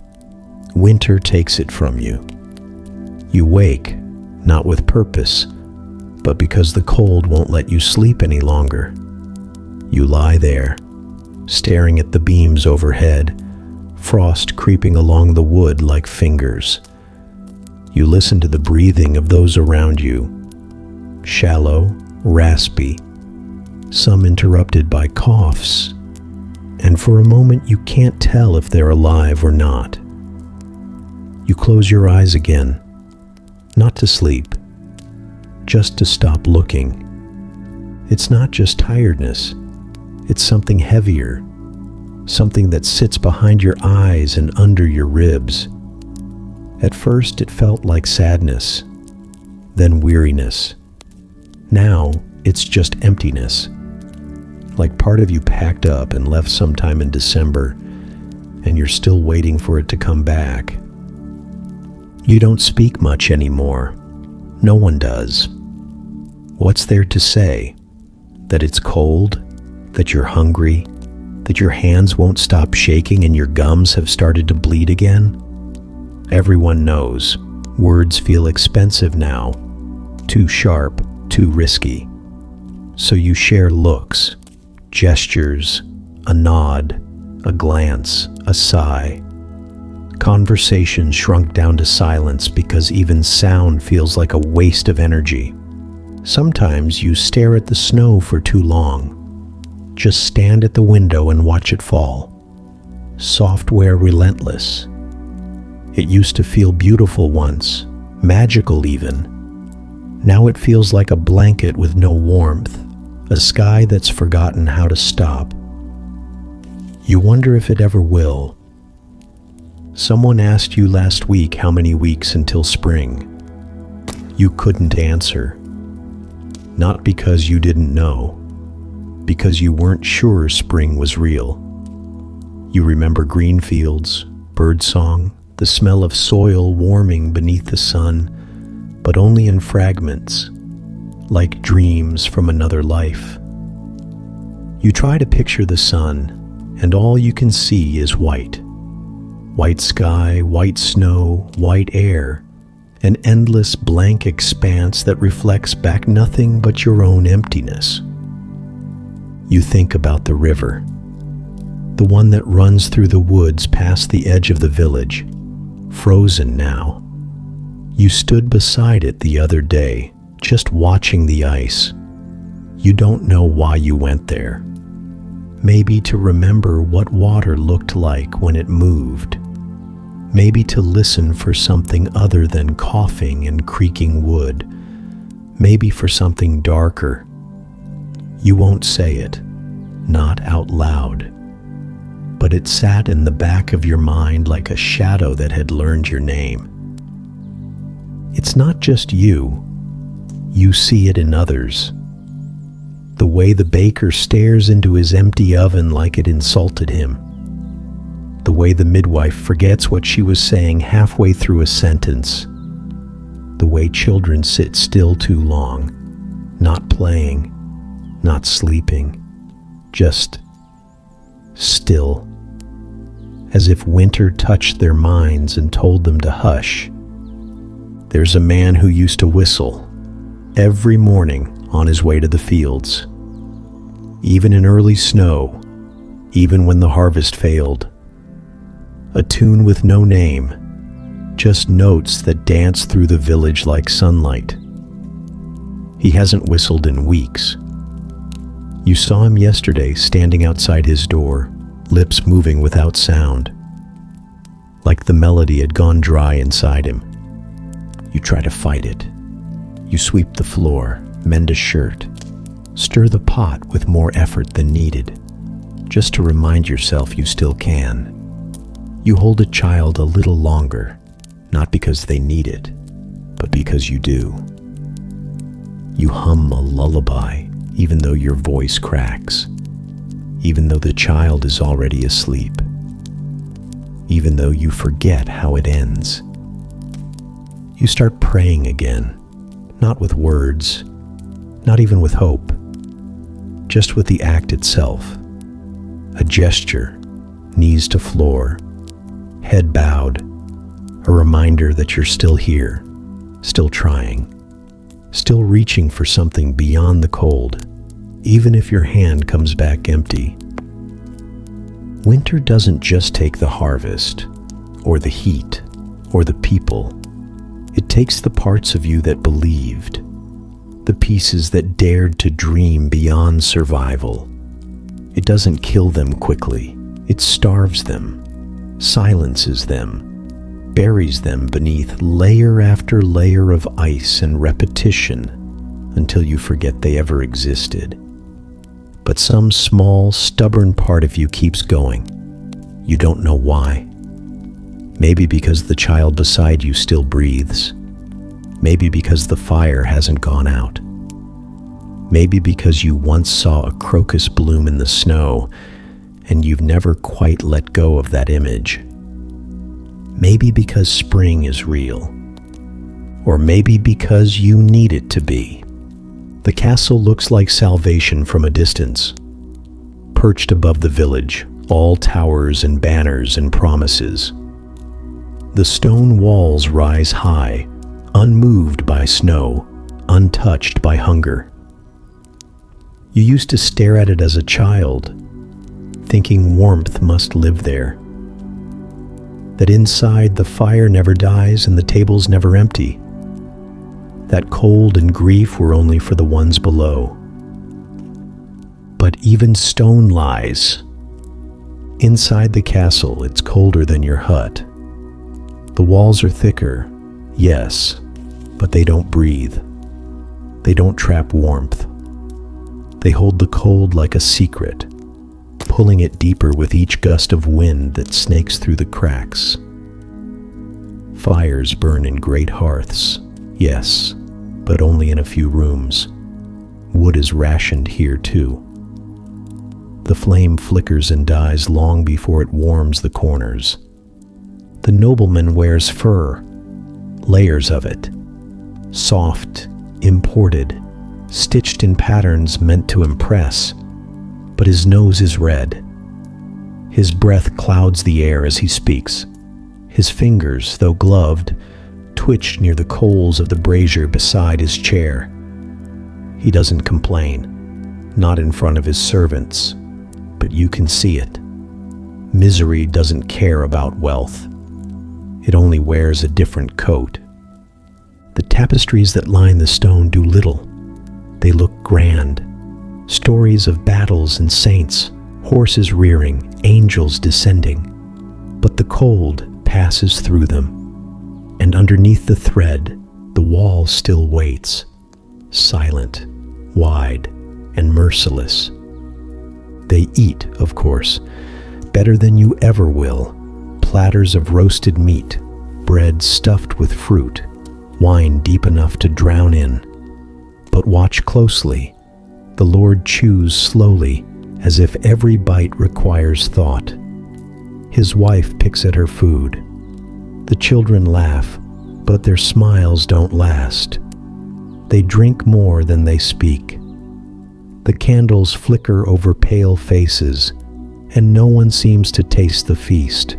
Winter takes it from you. You wake, not with purpose, but because the cold won't let you sleep any longer. You lie there, staring at the beams overhead, frost creeping along the wood like fingers. You listen to the breathing of those around you, shallow, raspy, some interrupted by coughs, and for a moment you can't tell if they're alive or not. You close your eyes again, not to sleep, just to stop looking. It's not just tiredness. It's something heavier, something that sits behind your eyes and under your ribs. At first it felt like sadness, then weariness. Now it's just emptiness, like part of you packed up and left sometime in December, and you're still waiting for it to come back. You don't speak much anymore. No one does. What's there to say? That it's cold? That you're hungry? That your hands won't stop shaking and your gums have started to bleed again? Everyone knows. Words feel expensive now. Too sharp, too risky. So you share looks, gestures, a nod, a glance, a sigh. Conversation shrunk down to silence because even sound feels like a waste of energy. Sometimes you stare at the snow for too long. Just stand at the window and watch it fall. Software relentless. It used to feel beautiful once, magical even. Now it feels like a blanket with no warmth, a sky that's forgotten how to stop. You wonder if it ever will. Someone asked you last week how many weeks until spring. You couldn't answer. Not because you didn't know, because you weren't sure spring was real. You remember green fields, birdsong, the smell of soil warming beneath the sun, but only in fragments, like dreams from another life. You try to picture the sun, and all you can see is white. White sky, white snow, white air, an endless blank expanse that reflects back nothing but your own emptiness. You think about the river, the one that runs through the woods past the edge of the village, frozen now. You stood beside it the other day, just watching the ice. You don't know why you went there. Maybe to remember what water looked like when it moved. Maybe to listen for something other than coughing and creaking wood. Maybe for something darker. You won't say it, not out loud. But it sat in the back of your mind like a shadow that had learned your name. It's not just you. You see it in others. The way the baker stares into his empty oven like it insulted him. The way the midwife forgets what she was saying halfway through a sentence. The way children sit still too long, not playing, not sleeping, just still, as if winter touched their minds and told them to hush. There's a man who used to whistle every morning on his way to the fields, even in early snow, even when the harvest failed. A tune with no name, just notes that dance through the village like sunlight. He hasn't whistled in weeks. You saw him yesterday standing outside his door, lips moving without sound, like the melody had gone dry inside him. You try to fight it. You sweep the floor, mend a shirt, stir the pot with more effort than needed, just to remind yourself you still can. You hold a child a little longer, not because they need it, but because you do. You hum a lullaby, even though your voice cracks, even though the child is already asleep, even though you forget how it ends. You start praying again, not with words, not even with hope, just with the act itself. A gesture, knees to floor, head bowed, a reminder that you're still here, still trying, still reaching for something beyond the cold, even if your hand comes back empty. Winter doesn't just take the harvest, or the heat, or the people. It takes the parts of you that believed, the pieces that dared to dream beyond survival. It doesn't kill them quickly. It starves them, silences them, buries them beneath layer after layer of ice and repetition until you forget they ever existed. But some small, stubborn part of you keeps going. You don't know why. Maybe because the child beside you still breathes. Maybe because the fire hasn't gone out. Maybe because you once saw a crocus bloom in the snow and you've never quite let go of that image. Maybe because spring is real. Or maybe because you need it to be. The castle looks like salvation from a distance. Perched above the village, all towers and banners and promises. The stone walls rise high, unmoved by snow, untouched by hunger. You used to stare at it as a child, thinking warmth must live there. That inside the fire never dies and the tables never empty. That cold and grief were only for the ones below. But even stone lies. Inside the castle, it's colder than your hut. The walls are thicker, yes, but they don't breathe. They don't trap warmth. They hold the cold like a secret, pulling it deeper with each gust of wind that snakes through the cracks. Fires burn in great hearths, yes, but only in a few rooms. Wood is rationed here too. The flame flickers and dies long before it warms the corners. The nobleman wears fur, layers of it, soft, imported, stitched in patterns meant to impress, but his nose is red. His breath clouds the air as he speaks. His fingers, though gloved, twitch near the coals of the brazier beside his chair. He doesn't complain, not in front of his servants, but you can see it. Misery doesn't care about wealth. It only wears a different coat. The tapestries that line the stone do little. They look grand. Stories of battles and saints, horses rearing, angels descending. But the cold passes through them, and underneath the thread, the wall still waits, silent, wide, and merciless. They eat, of course, better than you ever will, platters of roasted meat, bread stuffed with fruit, wine deep enough to drown in. But watch closely. The Lord chews slowly, as if every bite requires thought. His wife picks at her food. The children laugh, but their smiles don't last. They drink more than they speak. The candles flicker over pale faces, and no one seems to taste the feast.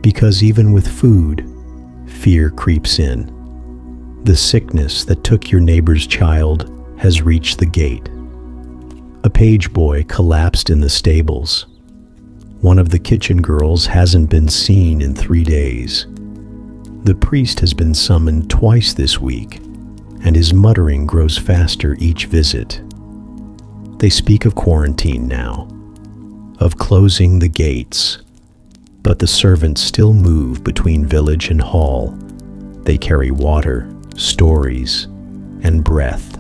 Because even with food, fear creeps in. The sickness that took your neighbor's child has reached the gate. A page boy collapsed in the stables. One of the kitchen girls hasn't been seen in 3 days. The priest has been summoned twice this week, and his muttering grows faster each visit. They speak of quarantine now, of closing the gates, but the servants still move between village and hall. They carry water, stories, and breath.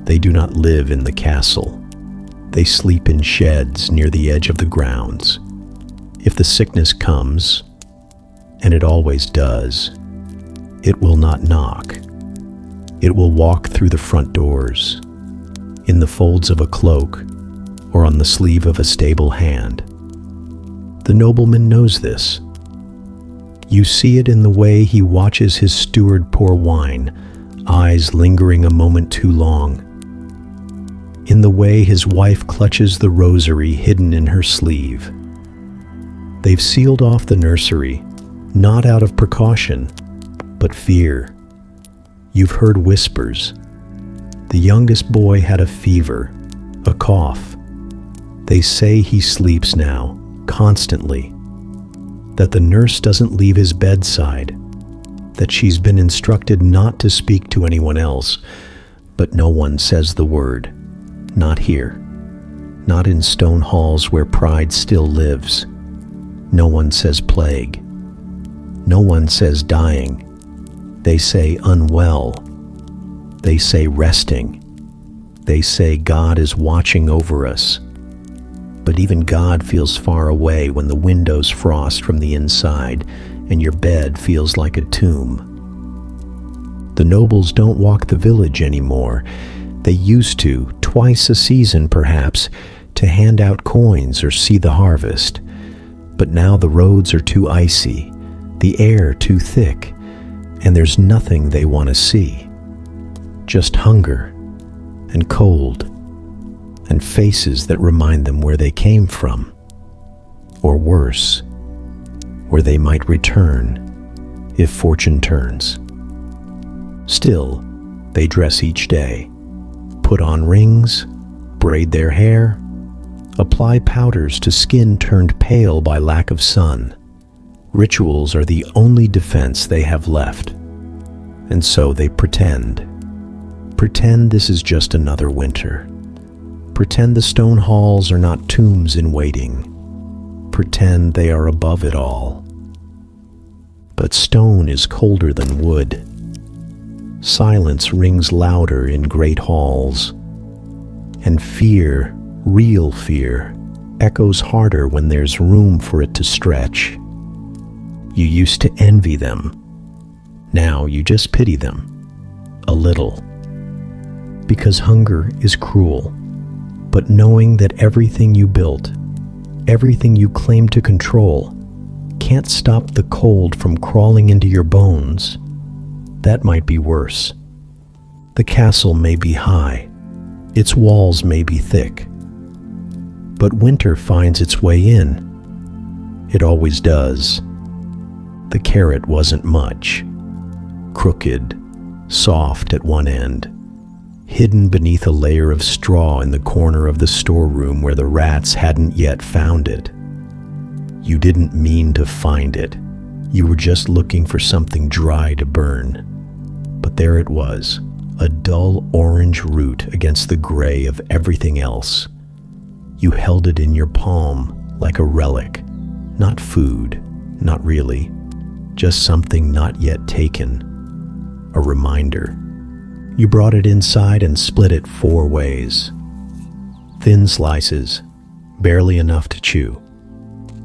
They do not live in the castle. They sleep in sheds near the edge of the grounds. If the sickness comes, and it always does, it will not knock. It will walk through the front doors, in the folds of a cloak, or on the sleeve of a stable hand. The nobleman knows this. You see it in the way he watches his steward pour wine, eyes lingering a moment too long. In the way his wife clutches the rosary hidden in her sleeve. They've sealed off the nursery, not out of precaution, but fear. You've heard whispers. The youngest boy had a fever, a cough. They say he sleeps now, constantly. That the nurse doesn't leave his bedside. That she's been instructed not to speak to anyone else, but no one says the word. Not here. Not in stone halls where pride still lives. No one says plague. No one says dying. They say unwell. They say resting. They say God is watching over us. But even God feels far away when the windows frost from the inside and your bed feels like a tomb. The nobles don't walk the village anymore. They used to, twice a season perhaps, to hand out coins or see the harvest. But now the roads are too icy, the air too thick, and there's nothing they want to see. Just hunger and cold and faces that remind them where they came from, or worse, where they might return if fortune turns. Still, they dress each day, put on rings, braid their hair, apply powders to skin turned pale by lack of sun. Rituals are the only defense they have left, and so they pretend. Pretend this is just another winter. Pretend the stone halls are not tombs in waiting. Pretend they are above it all. But stone is colder than wood. silence rings louder in great halls. And fear, real fear, echoes harder when there's room for it to stretch. You used to envy them. Now you just pity them. A little. Because hunger is cruel. But knowing that everything you built, everything you claim to control, can't stop the cold from crawling into your bones, that might be worse. The castle may be high, its walls may be thick, but winter finds its way in. It always does. The carrot wasn't much. Crooked, soft at one end, hidden beneath a layer of straw in the corner of the storeroom where the rats hadn't yet found it. You didn't mean to find it. You were just looking for something dry to burn. But there it was, a dull orange root against the gray of everything else. You held it in your palm like a relic, not food, not really, just something not yet taken, a reminder. You brought it inside and split it 4 ways. Thin slices, barely enough to chew.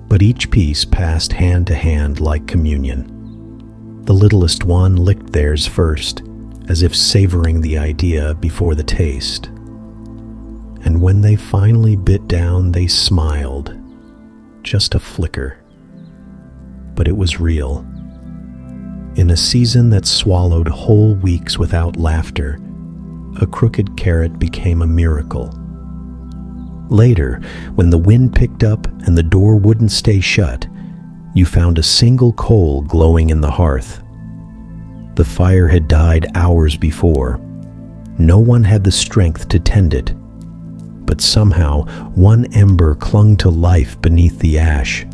But each piece passed hand to hand like communion. The littlest one licked theirs first, as if savoring the idea before the taste. And when they finally bit down, they smiled. Just a flicker. But it was real. In a season that swallowed whole weeks without laughter, a crooked carrot became a miracle. Later, when the wind picked up and the door wouldn't stay shut, you found a single coal glowing in the hearth. The fire had died hours before. No one had the strength to tend it. But somehow, one ember clung to life beneath the ash.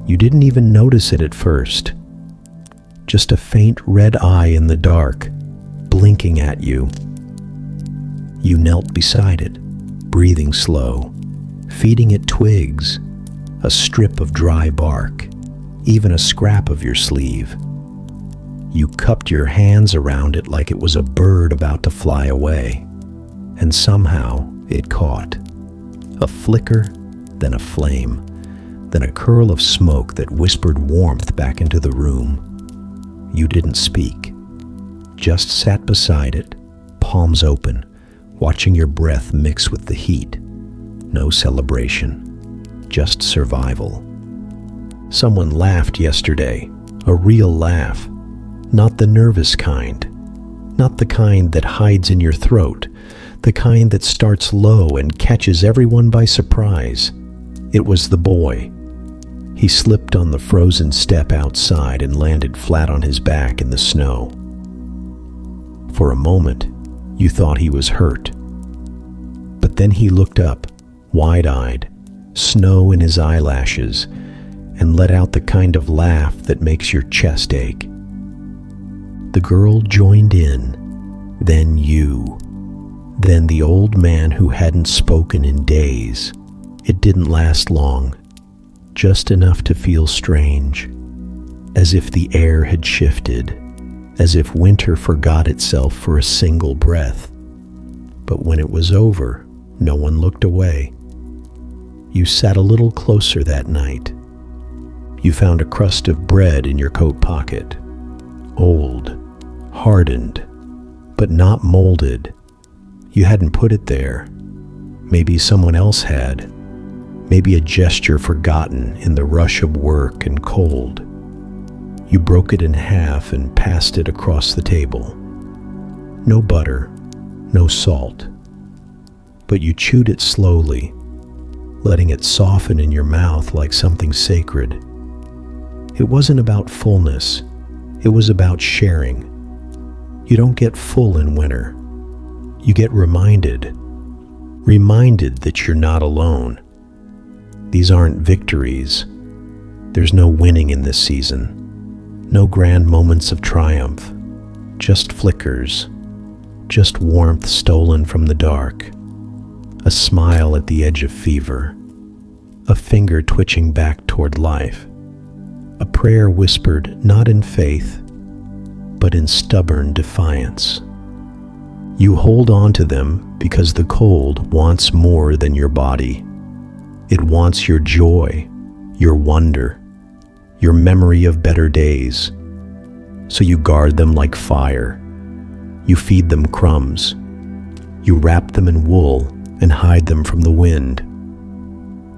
You didn't even notice it at first. Just a faint red eye in the dark, blinking at you. You knelt beside it, breathing slow, feeding it twigs, a strip of dry bark, even a scrap of your sleeve. You cupped your hands around it like it was a bird about to fly away, and somehow it caught. A flicker, then a flame, then a curl of smoke that whispered warmth back into the room. You didn't speak, just sat beside it, palms open, watching your breath mix with the heat. No celebration, just survival. Someone laughed yesterday, a real laugh, not the nervous kind, not the kind that hides in your throat, the kind that starts low and catches everyone by surprise. It was the boy. He slipped on the frozen step outside and landed flat on his back in the snow. For a moment, you thought he was hurt. But then he looked up, wide-eyed, snow in his eyelashes, and let out the kind of laugh that makes your chest ache. The girl joined in, then you, then the old man who hadn't spoken in days. It didn't last long. Just enough to feel strange, as if the air had shifted, as if winter forgot itself for a single breath. But when it was over, no one looked away. You sat a little closer that night. You found a crust of bread in your coat pocket, old, hardened, but not molded. You hadn't put it there. Maybe someone else had. Maybe a gesture forgotten in the rush of work and cold. You broke it in half and passed it across the table. No butter, no salt. But you chewed it slowly, letting it soften in your mouth like something sacred. It wasn't about fullness, it was about sharing. You don't get full in winter. You get reminded that you're not alone. These aren't victories. There's no winning in this season. No grand moments of triumph. Just flickers. Just warmth stolen from the dark. A smile at the edge of fever. A finger twitching back toward life. A prayer whispered not in faith, but in stubborn defiance. You hold on to them because the cold wants more than your body. It wants your joy, your wonder, your memory of better days. So you guard them like fire. You feed them crumbs. You wrap them in wool and hide them from the wind.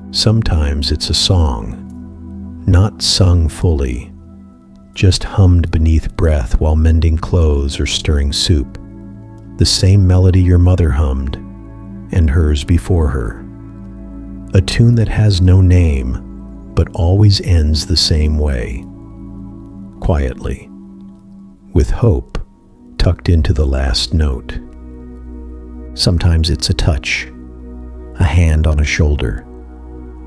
Sometimes it's a song, not sung fully, just hummed beneath breath while mending clothes or stirring soup. The same melody your mother hummed, and hers before her. A tune that has no name, but always ends the same way. Quietly, with hope tucked into the last note. Sometimes it's a touch, a hand on a shoulder,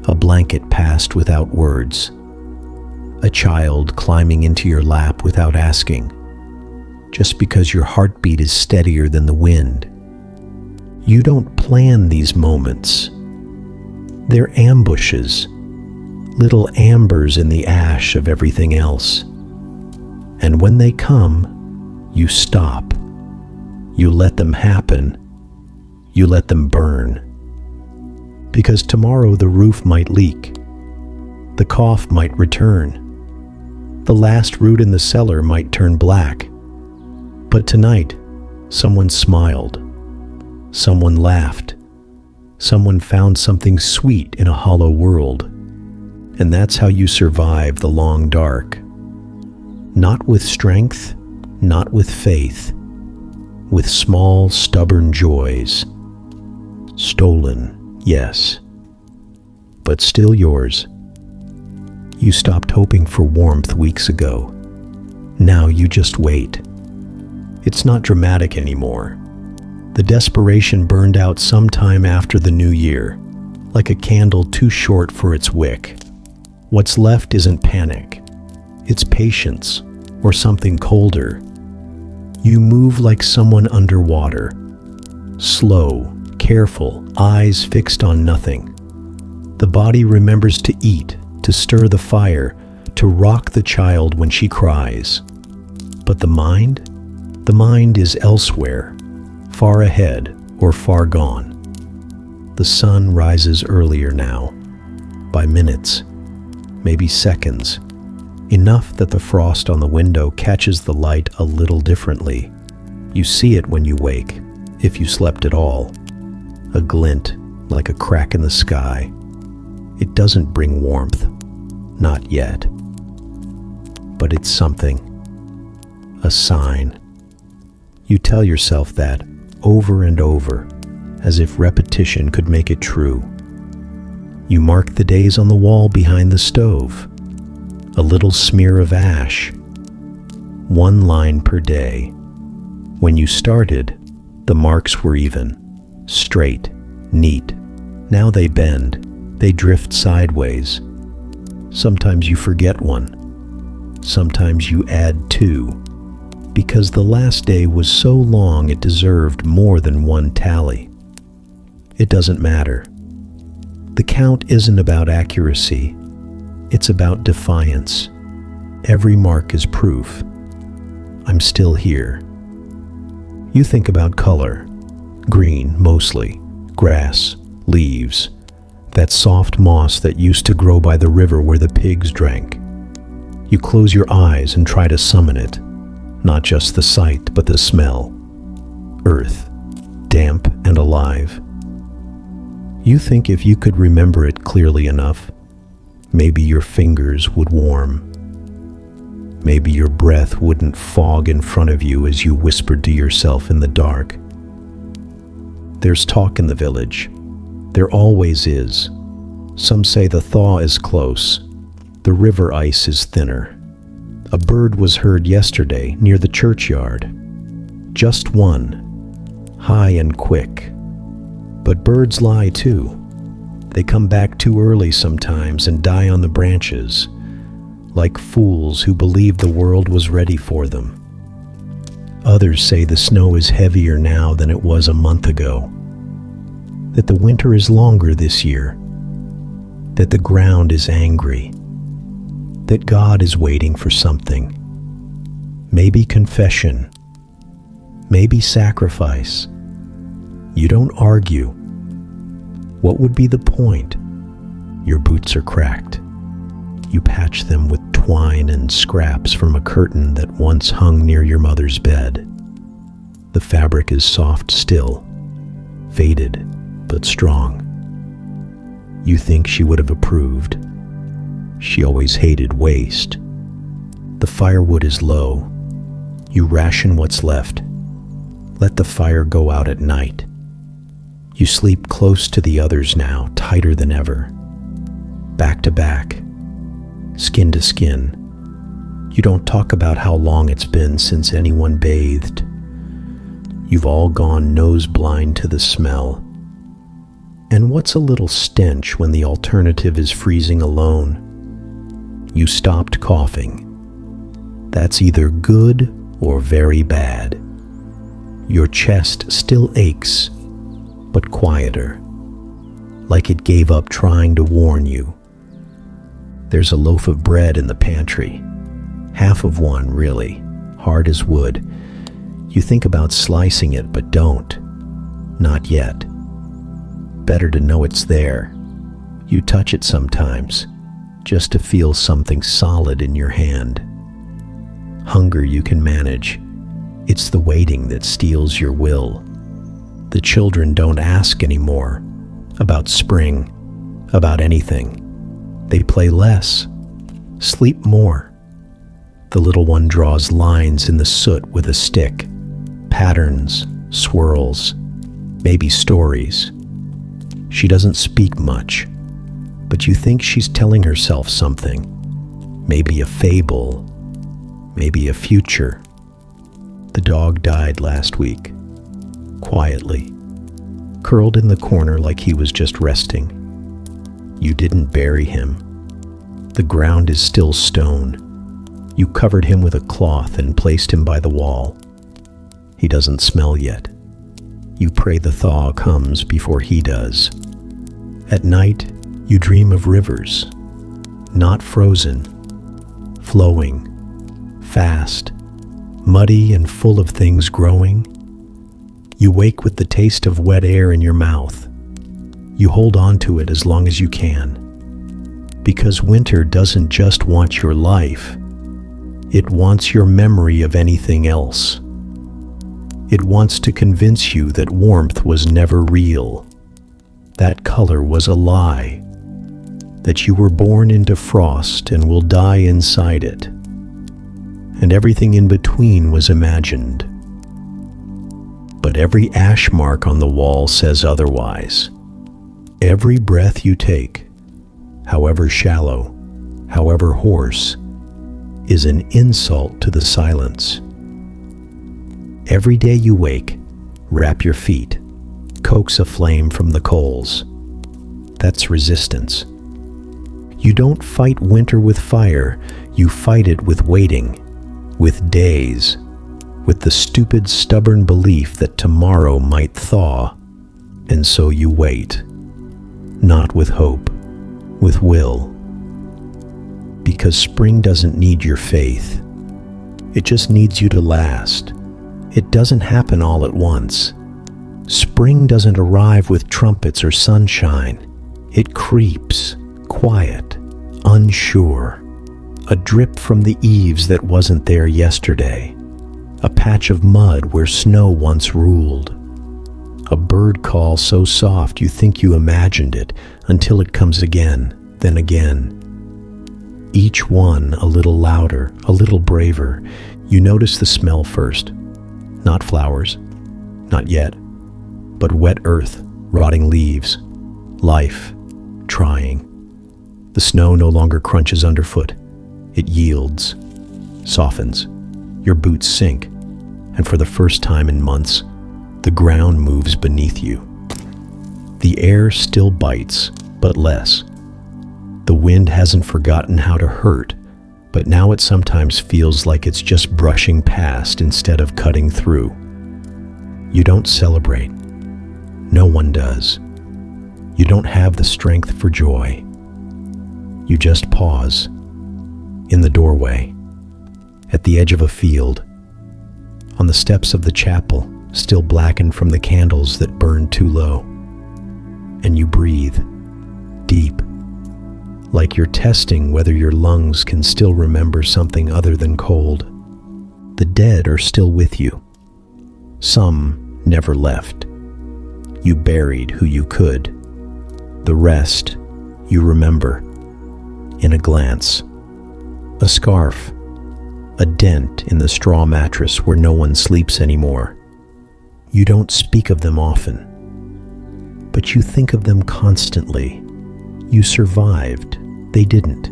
a blanket passed without words, a child climbing into your lap without asking, just because your heartbeat is steadier than the wind. You don't plan these moments. They're ambushes, little ambers in the ash of everything else. And when they come, you stop. You let them happen. You let them burn. Because tomorrow the roof might leak. The cough might return. The last root in the cellar might turn black. But tonight, someone smiled. Someone laughed. Someone found something sweet in a hollow world. And that's how you survive the long dark. Not with strength, not with faith. With small, stubborn joys. Stolen, yes. But still yours. You stopped hoping for warmth weeks ago. Now you just wait. It's not dramatic anymore. The desperation burned out sometime after the new year, like a candle too short for its wick. What's left isn't panic. It's patience, or something colder. You move like someone underwater. Slow, careful, eyes fixed on nothing. The body remembers to eat, to stir the fire, to rock the child when she cries. But the mind? The mind is elsewhere, far ahead or far gone. The sun rises earlier now, by minutes, maybe seconds, enough that the frost on the window catches the light a little differently. You see it when you wake, if you slept at all. A glint, like a crack in the sky. It doesn't bring warmth, not yet. But it's something, a sign. You tell yourself that over and over, as if repetition could make it true. You mark the days on the wall behind the stove, a little smear of ash, one line per day. When you started, the marks were even, straight, neat. Now they bend, they drift sideways. Sometimes you forget one, sometimes you add two, because the last day was so long it deserved more than one tally. It doesn't matter. The count isn't about accuracy, it's about defiance. Every mark is proof. I'm still here. You think about color. Green, mostly. Grass, leaves. That soft moss that used to grow by the river where the pigs drank. You close your eyes and try to summon it. Not just the sight, but the smell. Earth, damp and alive. You think if you could remember it clearly enough, maybe your fingers would warm. Maybe your breath wouldn't fog in front of you as you whispered to yourself in the dark. There's talk in the village. There always is. Some say the thaw is close. The river ice is thinner. A bird was heard yesterday near the churchyard. Just one, high and quick. But birds lie too. They come back too early sometimes and die on the branches, like fools who believed the world was ready for them. Others say the snow is heavier now than it was a month ago, that the winter is longer this year, that the ground is angry, that God is waiting for something. maybe confession, maybe sacrifice. You don't argue. What would be the point? Your boots are cracked. You patch them with twine and scraps from a curtain that once hung near your mother's bed. The fabric is soft still, faded but strong. You think she would have approved. She always hated waste. The firewood is low. You ration what's left. Let the fire go out at night. You sleep close to the others now, tighter than ever. Back to back, skin to skin. You don't talk about how long it's been since anyone bathed. You've all gone nose blind to the smell. And what's a little stench when the alternative is freezing alone? You stopped coughing. That's either good or very bad. Your chest still aches, but quieter, like it gave up trying to warn you. There's a loaf of bread in the pantry, half of one really, hard as wood. You think about slicing it, but don't. Not yet. Better to know it's there. You touch it sometimes, just to feel something solid in your hand. Hunger you can manage. It's the waiting that steals your will. The children don't ask anymore about spring, about anything. They play less, sleep more. The little one draws lines in the soot with a stick, patterns, swirls, maybe stories. She doesn't speak much, but you think she's telling herself something. Maybe a fable, maybe a future. The dog died last week, quietly, curled in the corner like he was just resting. You didn't bury him. The ground is still stone. You covered him with a cloth and placed him by the wall. He doesn't smell yet. You pray the thaw comes before he does. At night, you dream of rivers, not frozen, flowing, fast, muddy and full of things growing. You wake with the taste of wet air in your mouth. You hold on to it as long as you can. Because winter doesn't just want your life, it wants your memory of anything else. It wants to convince you that warmth was never real, that color was a lie, that you were born into frost and will die inside it, and everything in between was imagined. But every ash mark on the wall says otherwise. Every breath you take, however shallow, however hoarse, is an insult to the silence. Every day you wake, wrap your feet, coax a flame from the coals. That's resistance. You don't fight winter with fire, you fight it with waiting, with days, with the stupid, stubborn belief that tomorrow might thaw, and so you wait. Not with hope, with will. Because spring doesn't need your faith. It just needs you to last. It doesn't happen all at once. Spring doesn't arrive with trumpets or sunshine. It creeps, quiet, unsure. A drip from the eaves that wasn't there yesterday. A patch of mud where snow once ruled. A bird call so soft you think you imagined it until it comes again, then again. Each one a little louder, a little braver. You notice the smell first. Not flowers, not yet, but wet earth, rotting leaves, life, trying. The snow no longer crunches underfoot. It yields, softens. Your boots sink, and for the first time in months, the ground moves beneath you. The air still bites, but less. The wind hasn't forgotten how to hurt, but now it sometimes feels like it's just brushing past instead of cutting through. You don't celebrate. No one does. You don't have the strength for joy. You just pause in the doorway at the edge of a field, on the steps of the chapel, still blackened from the candles that burned too low. And you breathe, deep, like you're testing whether your lungs can still remember something other than cold. The dead are still with you. Some never left. You buried who you could. The rest you remember, in a glance. A scarf, a dent in the straw mattress where no one sleeps anymore. You don't speak of them often, but you think of them constantly. You survived, they didn't.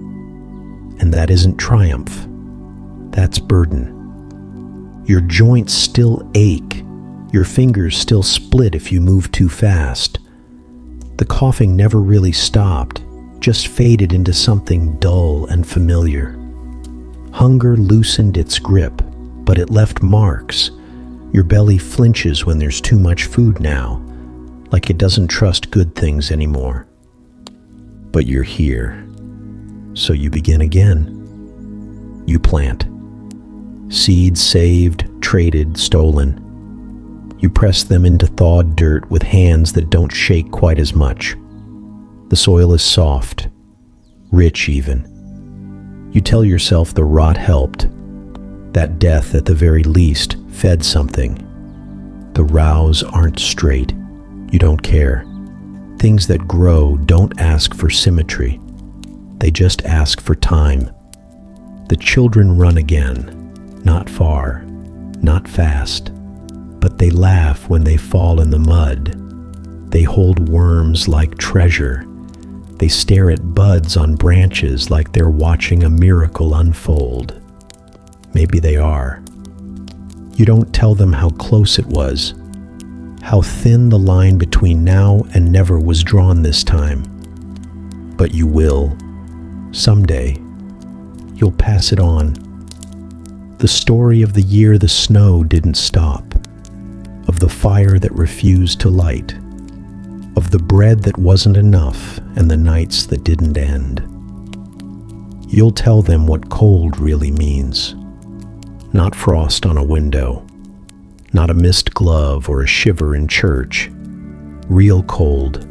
And that isn't triumph, that's burden. Your joints still ache, your fingers still split if you move too fast. The coughing never really stopped, just faded into something dull and familiar. Hunger loosened its grip, but it left marks. Your belly flinches when there's too much food now, like it doesn't trust good things anymore. But you're here, so you begin again. You plant. Seeds saved, traded, stolen. You press them into thawed dirt with hands that don't shake quite as much. The soil is soft, rich even. You tell yourself the rot helped, that death at the very least fed something. The rows aren't straight. You don't care. Things that grow don't ask for symmetry. They just ask for time. The children run again, not far, not fast, but they laugh when they fall in the mud. They hold worms like treasure. They stare at buds on branches like they're watching a miracle unfold. Maybe they are. You don't tell them how close it was, how thin the line between now and never was drawn this time. But you will. Someday. You'll pass it on. The story of the year the snow didn't stop, of the fire that refused to light, of the bread that wasn't enough and the nights that didn't end. You'll tell them what cold really means. Not frost on a window, not a missed glove or a shiver in church. Real cold.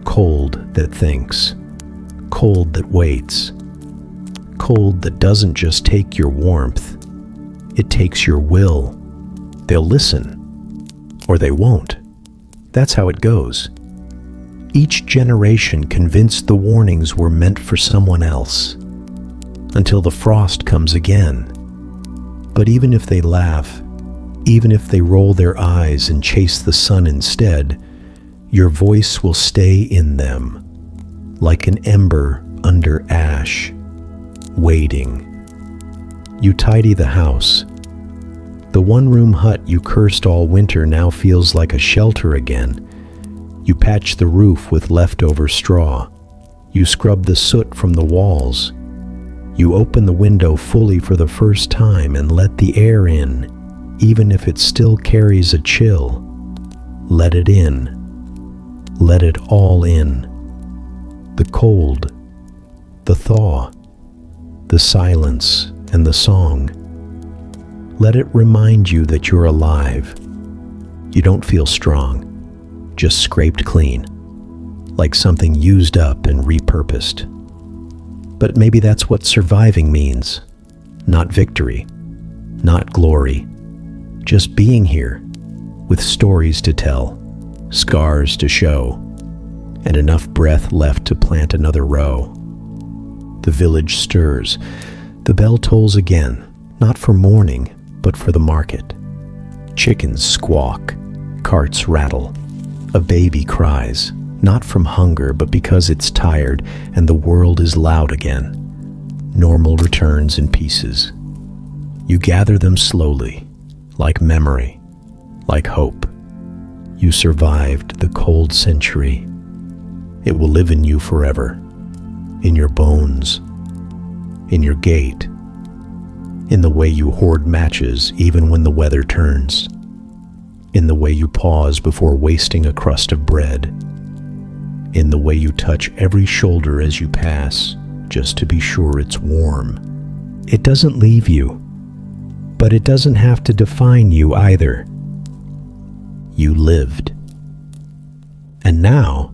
Cold that thinks. Cold that waits. Cold that doesn't just take your warmth. It takes your will. They'll listen. Or they won't. That's how it goes. Each generation convinced the warnings were meant for someone else, until the frost comes again. But even if they laugh, even if they roll their eyes and chase the sun instead, your voice will stay in them, like an ember under ash, waiting. You tidy the house. The one-room hut you cursed all winter now feels like a shelter again. You patch the roof with leftover straw. You scrub the soot from the walls. You open the window fully for the first time and let the air in, even if it still carries a chill. Let it in. Let it all in. The cold, the thaw, the silence, and the song. Let it remind you that you're alive. You don't feel strong, just scraped clean, like something used up and repurposed. But maybe that's what surviving means. Not victory, not glory, just being here, with stories to tell, scars to show, and enough breath left to plant another row. The village stirs. The bell tolls again, not for mourning, but for the market. Chickens squawk, carts rattle. A baby cries, not from hunger, but because it's tired and the world is loud again. Normal returns in pieces. You gather them slowly, like memory, like hope. You survived the cold century. It will live in you forever, in your bones, in your gait, in the way you hoard matches even when the weather turns, in the way you pause before wasting a crust of bread, in the way you touch every shoulder as you pass, just to be sure it's warm. It doesn't leave you. But it doesn't have to define you either. You lived. And now,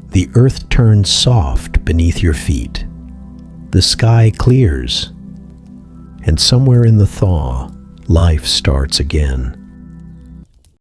the earth turns soft beneath your feet. The sky clears. And somewhere in the thaw, life starts again.